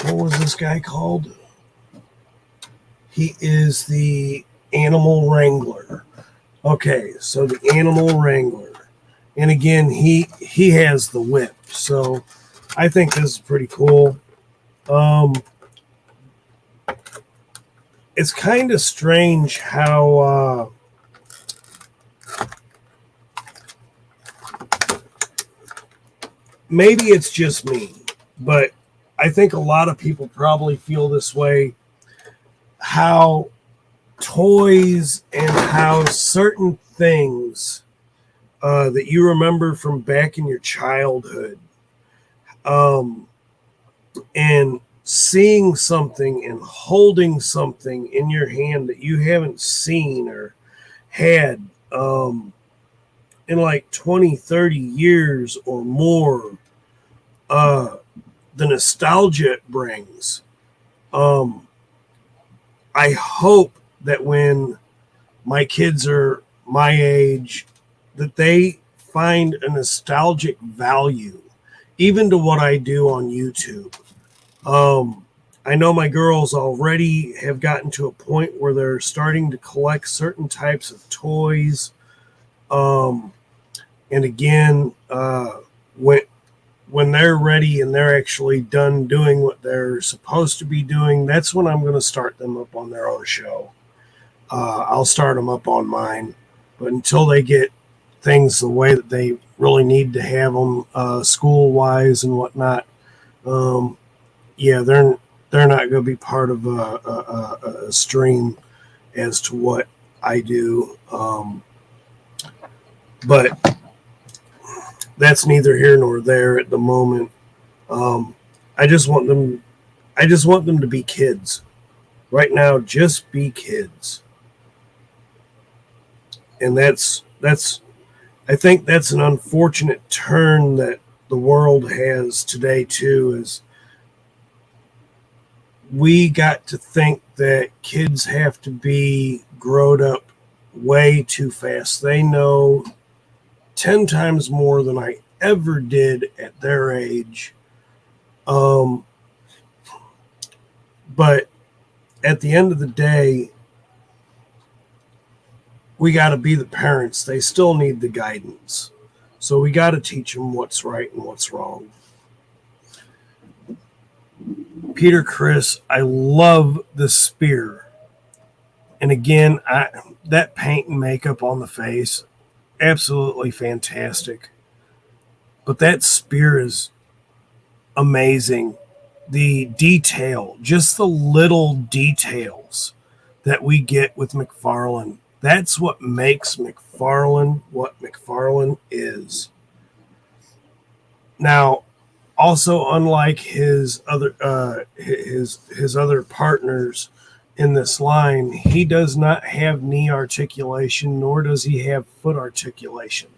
what was this guy called? He is the Animal Wrangler. Okay, so the Animal Wrangler. And again, he has the whip. So I think this is pretty cool. It's kind of strange how maybe it's just me, but I think a lot of people probably feel this way, how toys and how certain things that you remember from back in your childhood, and seeing something and holding something in your hand that you haven't seen or had in like 20, 30 years or more, the nostalgia it brings. I hope that when my kids are my age, that they find a nostalgic value, even to what I do on YouTube. I know my girls already have gotten to a point where they're starting to collect certain types of toys. And again, when they're ready and they're actually done doing what they're supposed to be doing, that's when I'm going to start them up on their own show. I'll start them up on mine. But until they get things the way that they really need to have them, school-wise and whatnot, yeah, they're not going to be part of a stream as to what I do. But that's neither here nor there at the moment. Um, I just want them. I just want them to be kids. Right now, just be kids, and that's. I think that's an unfortunate turn that the world has today too. Is we got to think that kids have to be grown up way too fast. They know 10 times more than I ever did at their age. Um, but at the end of the day, we got to be the parents. They still need the guidance. So we got to teach them what's right and what's wrong. Peter Criss, I love the spear. And again, that paint and makeup on the face, absolutely fantastic. But that spear is amazing. The detail, just the little details that we get with McFarlin, that's what makes McFarlin what McFarlin is. Now, also unlike his other partners in this line, he does not have knee articulation, nor does he have foot articulation.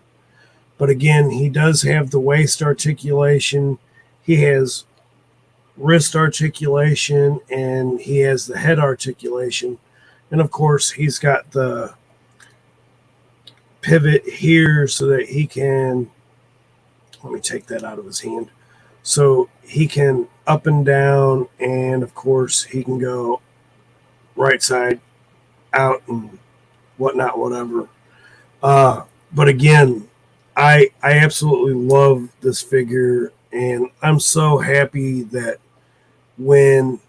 But again, he does have the waist articulation. He has wrist articulation, and he has the head articulation. And of course, he's got the pivot here so that he can, let me take that out of his hand. So he can up and down, and of course, he can go right side out and whatnot, whatever. But again, I absolutely love this figure, and I'm so happy that when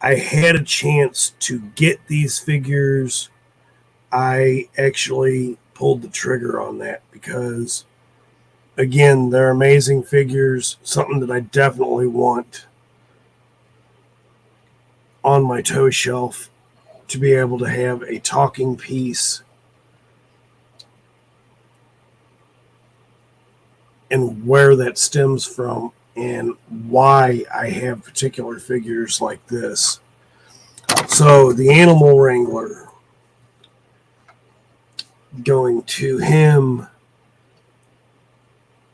I had a chance to get these figures, I actually pulled the trigger on that because, again, they're amazing figures, something that I definitely want on my toy shelf to be able to have a talking piece and where that stems from and why I have particular figures like this. So the Animal Wrangler, going to him,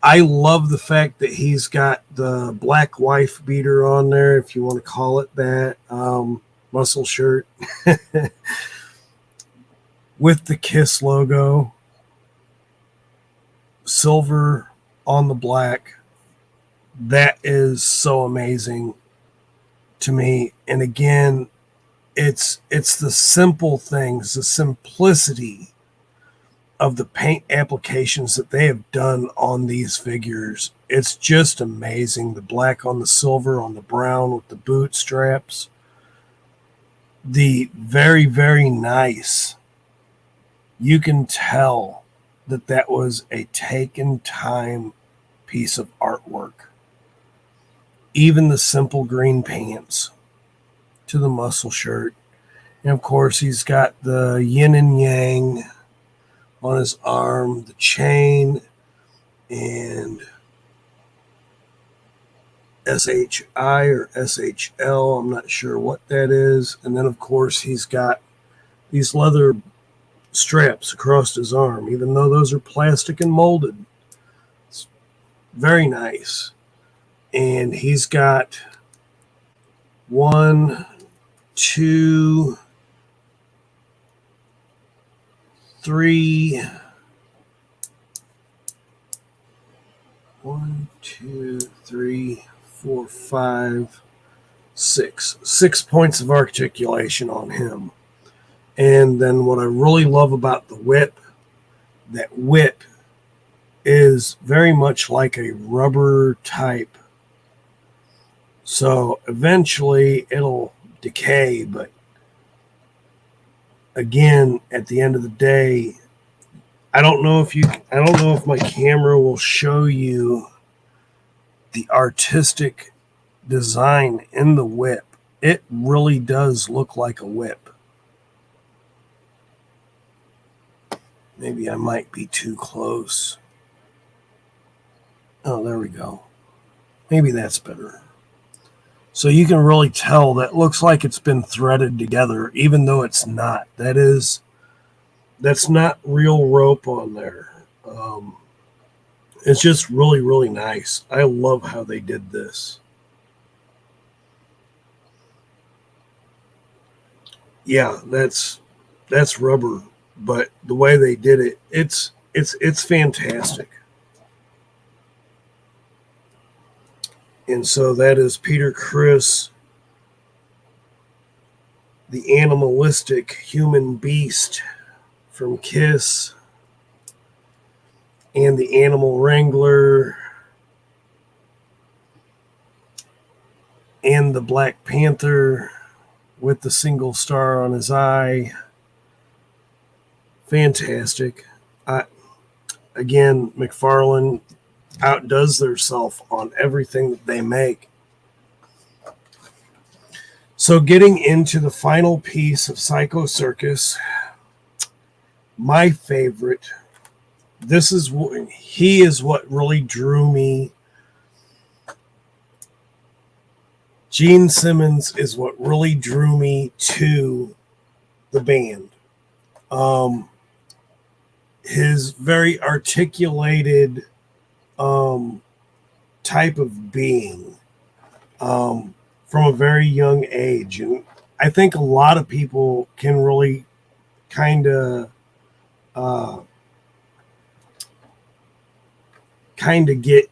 I love the fact that he's got the black wife beater on there, if you want to call it that, muscle shirt with the Kiss logo, silver on the black. That is so amazing to me. And again, it's the simple things, the simplicity of the paint applications that they have done on these figures. It's just amazing. The black on the silver on the brown with the boot straps. The very, very nice. You can tell that was a taken time piece of artwork. Even the simple green pants to the muscle shirt. And of course, he's got the yin and yang on his arm, the chain, and SHI or SHL. I'm not sure what that is. And then, of course, he's got these leather straps across his arm, even though those are plastic and molded. It's very nice. And he's got 1, 2, 3. 1, 2, 3, 4, 5, 6. 6 points of articulation on him. And then what I really love about the whip, that whip is very much like a rubber type. So eventually it'll decay, but again, at the end of the day, I don't know if my camera will show you the artistic design in the whip. It really does look like a whip. Maybe I might be too close. Oh, there we go. Maybe that's better. So you can really tell that looks like it's been threaded together, even though it's not. That's not real rope on there. It's just really, really nice. I love how they did this. Yeah, that's rubber, but the way they did it, it's fantastic. And so that is Peter Criss, the animalistic human beast from Kiss, and the Animal Wrangler, and the Black Panther with the single star on his eye. Fantastic. Again, McFarlane outdoes themselves on everything that they make. So getting into the final piece of Psycho Circus, my favorite, he is what really drew me. Gene Simmons is what really drew me to the band. His very articulated type of being from a very young age. And I think a lot of people can really kind of get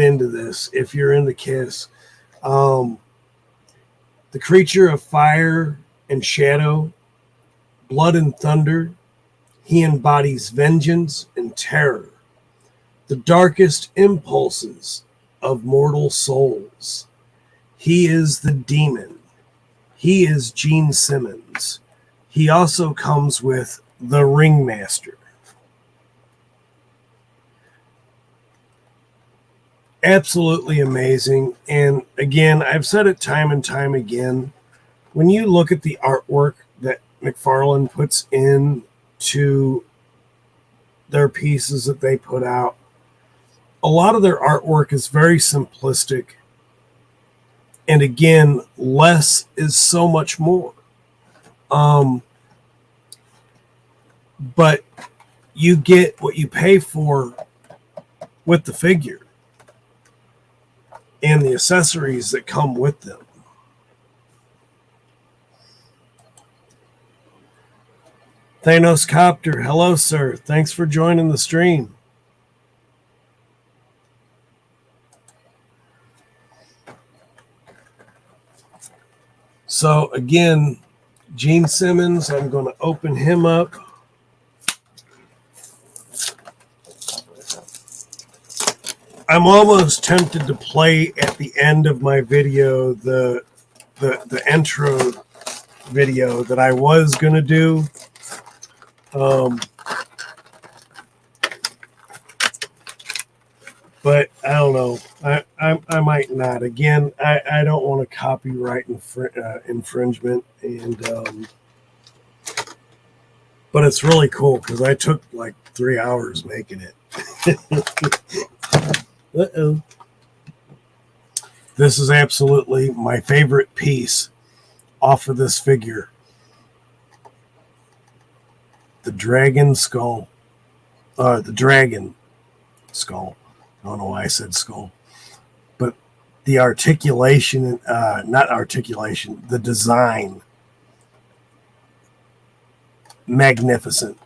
into this if you're into Kiss. The creature of fire and shadow, blood and thunder, he embodies vengeance and terror, the darkest impulses of mortal souls. He is the demon. He is Gene Simmons. He also comes with the Ringmaster. Absolutely amazing. And again, I've said it time and time again, when you look at the artwork that McFarlane puts into their pieces that they put out, a lot of their artwork is very simplistic. And again, less is so much more. But you get what you pay for with the figure and the accessories that come with them. Thanos Copter, hello, sir. Thanks for joining the stream. So again, Gene Simmons, I'm going to open him up. I'm almost tempted to play at the end of my video the intro video that I was going to do. But I don't know. I might not. Again, I don't want a copyright infringement, and but it's really cool because I took like 3 hours making it. Uh-oh. This is absolutely my favorite piece off of this figure. The dragon skull. The dragon skull. I don't know why I said skull. But the articulation, not articulation, the design. Magnificent.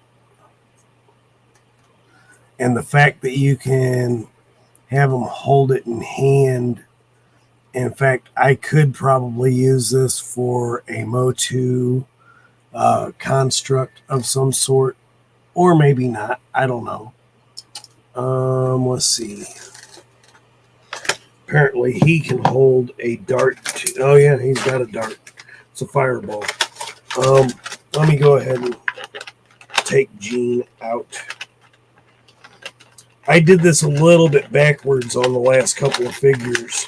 And the fact that you can have them hold it in hand. In fact, I could probably use this for a Motu construct of some sort, or maybe not. I don't know. Let's see. Apparently, he can hold a dart. Oh yeah, he's got a dart. It's a fireball. Let me go ahead and take Gene out. I did this a little bit backwards on the last couple of figures.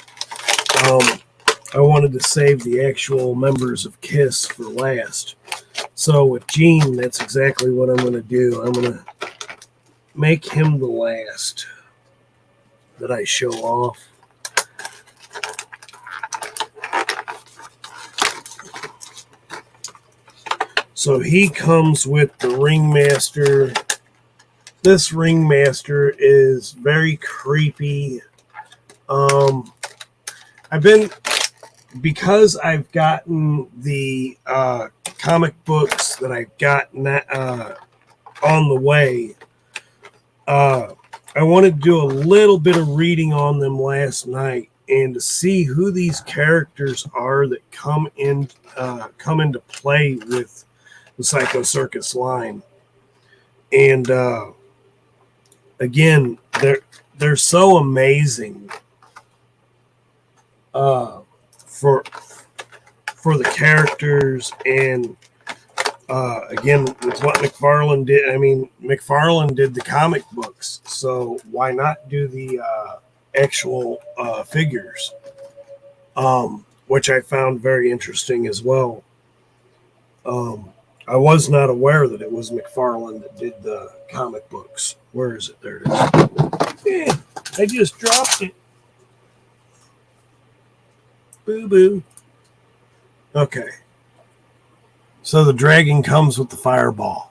I wanted to save the actual members of Kiss for last. So with Gene, that's exactly what I'm going to do. I'm going to make him the last. that I show off. So he comes with the Ringmaster. This Ringmaster is very creepy. Because I've gotten the comic books that I've gotten on the way, I wanted to do a little bit of reading on them last night and to see who these characters are that come into play with the Psycho Circus line. And again, they're so amazing for the characters, and again, with what McFarlin did. I mean, McFarlin did the comic books, so why not do the actual figures, which I found very interesting as well. I was not aware that it was McFarlin that did the comic books. Where is it? There it is. I just dropped it. Boo-boo. Okay. So the dragon comes with the fireball.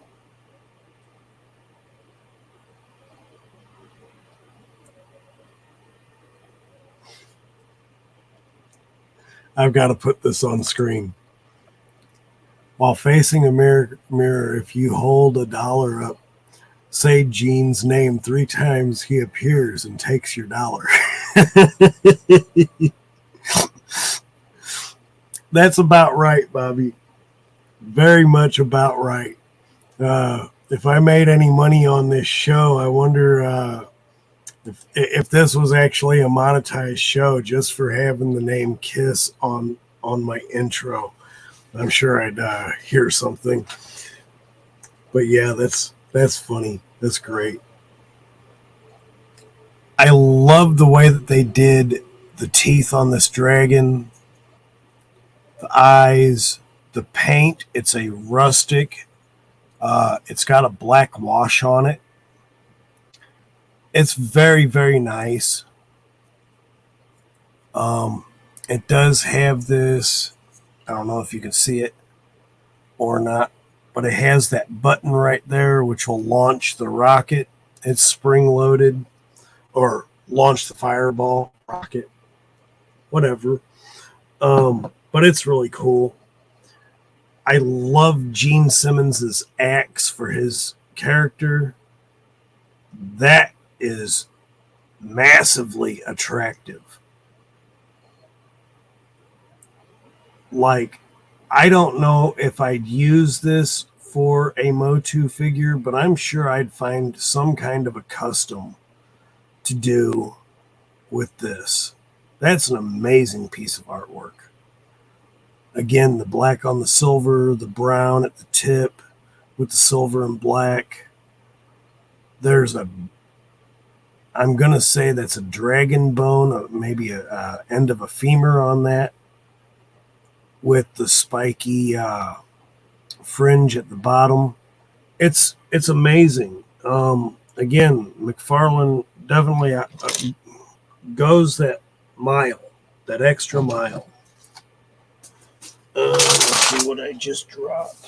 I've got to put this on screen. While facing a mirror, if you hold $1 up, say Gene's name 3 times, he appears and takes your dollar. That's about right, Bobby. Very much about right. If I made any money on this show, I wonder if this was actually a monetized show just for having the name Kiss on my intro. I'm sure I'd hear something. But yeah, that's funny. That's great. I love the way that they did the teeth on this dragon, the eyes, the paint. It's a rustic. It's got a black wash on it. It's very, very nice. It does have this, I don't know if you can see it or not, but it has that button right there which will launch the rocket. It's spring loaded, or launch the fireball rocket, whatever. But it's really cool. I love Gene Simmons's axe for his character. That is massively attractive. Like, I don't know if I'd use this for a Motu figure, but I'm sure I'd find some kind of a custom to do with this. That's an amazing piece of artwork. Again, the black on the silver, the brown at the tip with the silver and black. There's I'm going to say that's a dragon bone, maybe a end of a femur on that, with the spiky fringe at the bottom. It's amazing. Again, McFarlin definitely goes that mile, that extra mile. Let's see what I just dropped.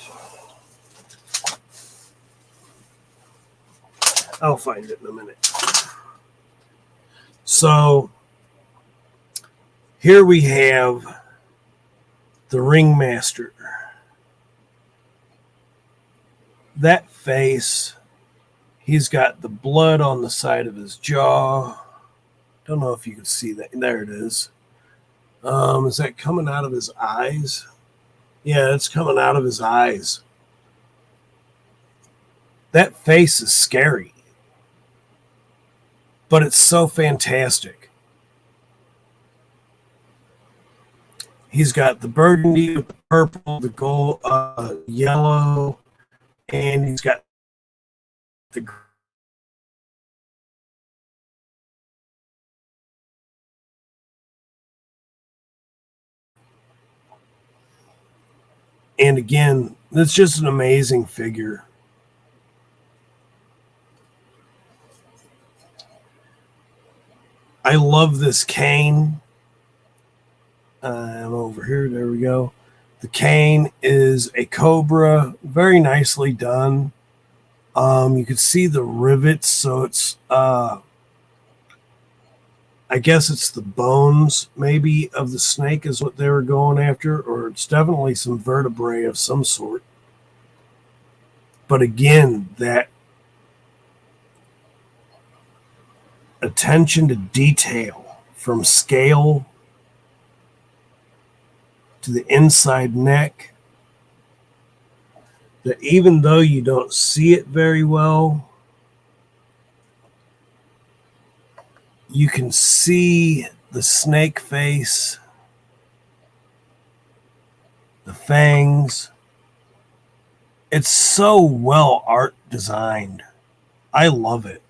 I'll find it in a minute. So here we have the Ringmaster. That face, he's got the blood on the side of his jaw. Don't know if you can see that. There it is. Is that coming out of his eyes? Yeah, it's coming out of his eyes. That face is scary, but it's so fantastic. He's got the burgundy, the purple, the gold, yellow, and he's got the and again, that's just an amazing figure. I love this cane. I'm over here. There we go. The cane is a cobra, very nicely done. You can see the rivets, so it's I guess it's the bones maybe of the snake is what they were going after, or it's definitely some vertebrae of some sort. But again, that attention to detail from scale to the inside neck, that even though you don't see it very well, you can see the snake face, the fangs. It's so well art designed. I love it.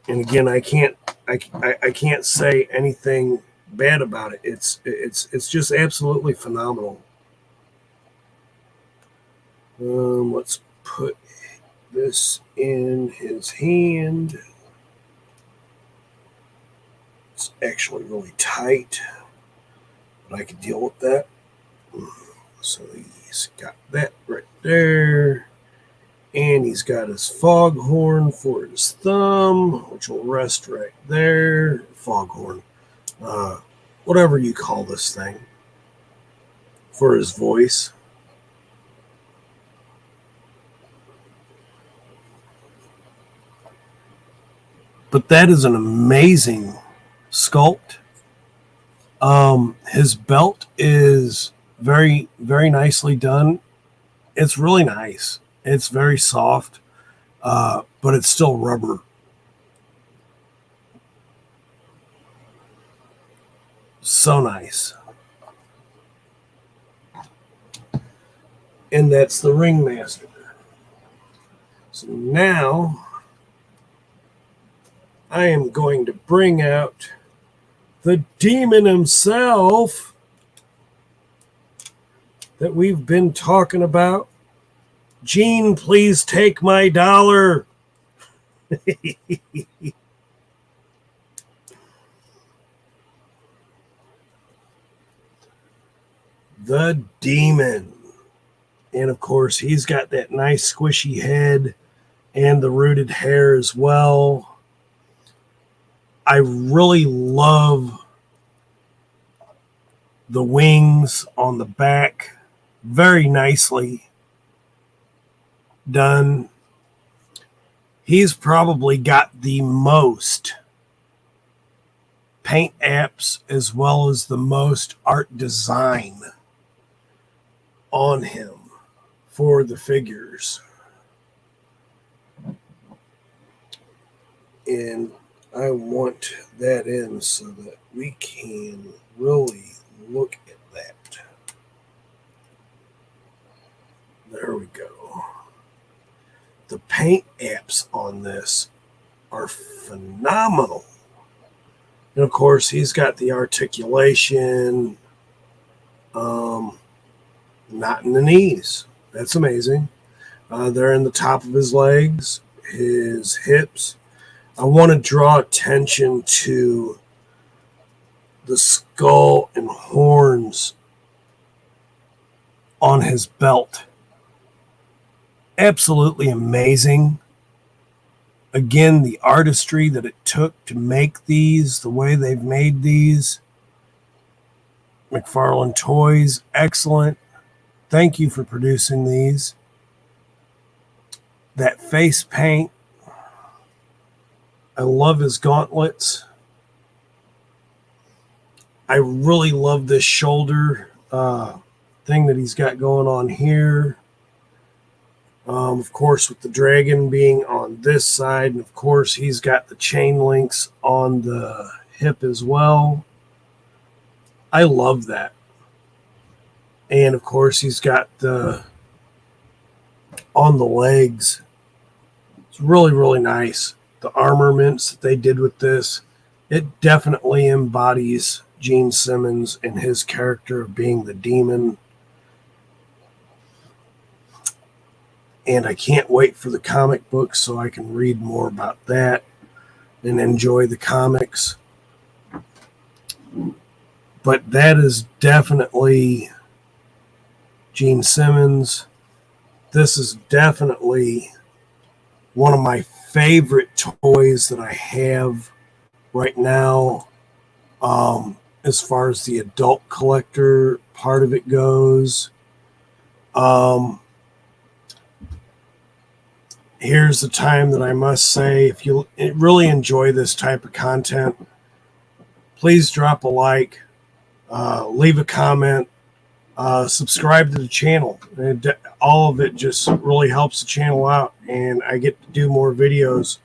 And again, I can't say anything bad about it. It's just absolutely phenomenal. Let's put this in his hand. It's actually really tight, but I can deal with that. So he's got that right there. And he's got his foghorn for his thumb, which will rest right there. Foghorn. Whatever you call this thing. For his voice. But that is an amazing sculpt. His belt is very, very nicely done. It's really nice. It's very soft, but it's still rubber. So nice. And that's the ringmaster. So now I am going to bring out the demon himself that we've been talking about. Gene, please take my dollar. The demon. And of course, he's got that nice squishy head and the rooted hair as well. I really love the wings on the back. Very nicely done. He's probably got the most paint apps as well as the most art design on him for the figures. And I want that in so that we can really look at that. There we go. The paint apps on this are phenomenal. And of course, he's got the articulation, not in the knees. That's amazing. They're in the top of his legs, his hips. I want to draw attention to the skull and horns on his belt. Absolutely amazing. Again, the artistry that it took to make these, the way they've made these. McFarlin Toys, excellent. Thank you for producing these. That face paint. I love his gauntlets. I really love this shoulder thing that he's got going on here. Of course, with the dragon being on this side, and of course, he's got the chain links on the hip as well. I love that. And of course, he's got the on the legs. It's really, really nice. The armaments that they did with this, it definitely embodies Gene Simmons and his character of being the demon. And I can't wait for the comic book so I can read more about that. and enjoy the comics. But that is definitely Gene Simmons. This is definitely one of my favorite toys that I have right now, as far as the adult collector part of it goes. Here's the time that I must say, if you really enjoy this type of content, please drop a like, leave a comment, subscribe to the channel. All of it just really helps the channel out, and I get to do more videos,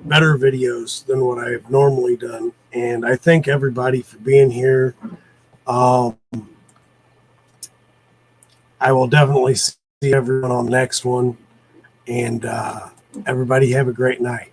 better videos than what I've normally done. And I thank everybody for being here. I will definitely see everyone on the next one, and everybody have a great night.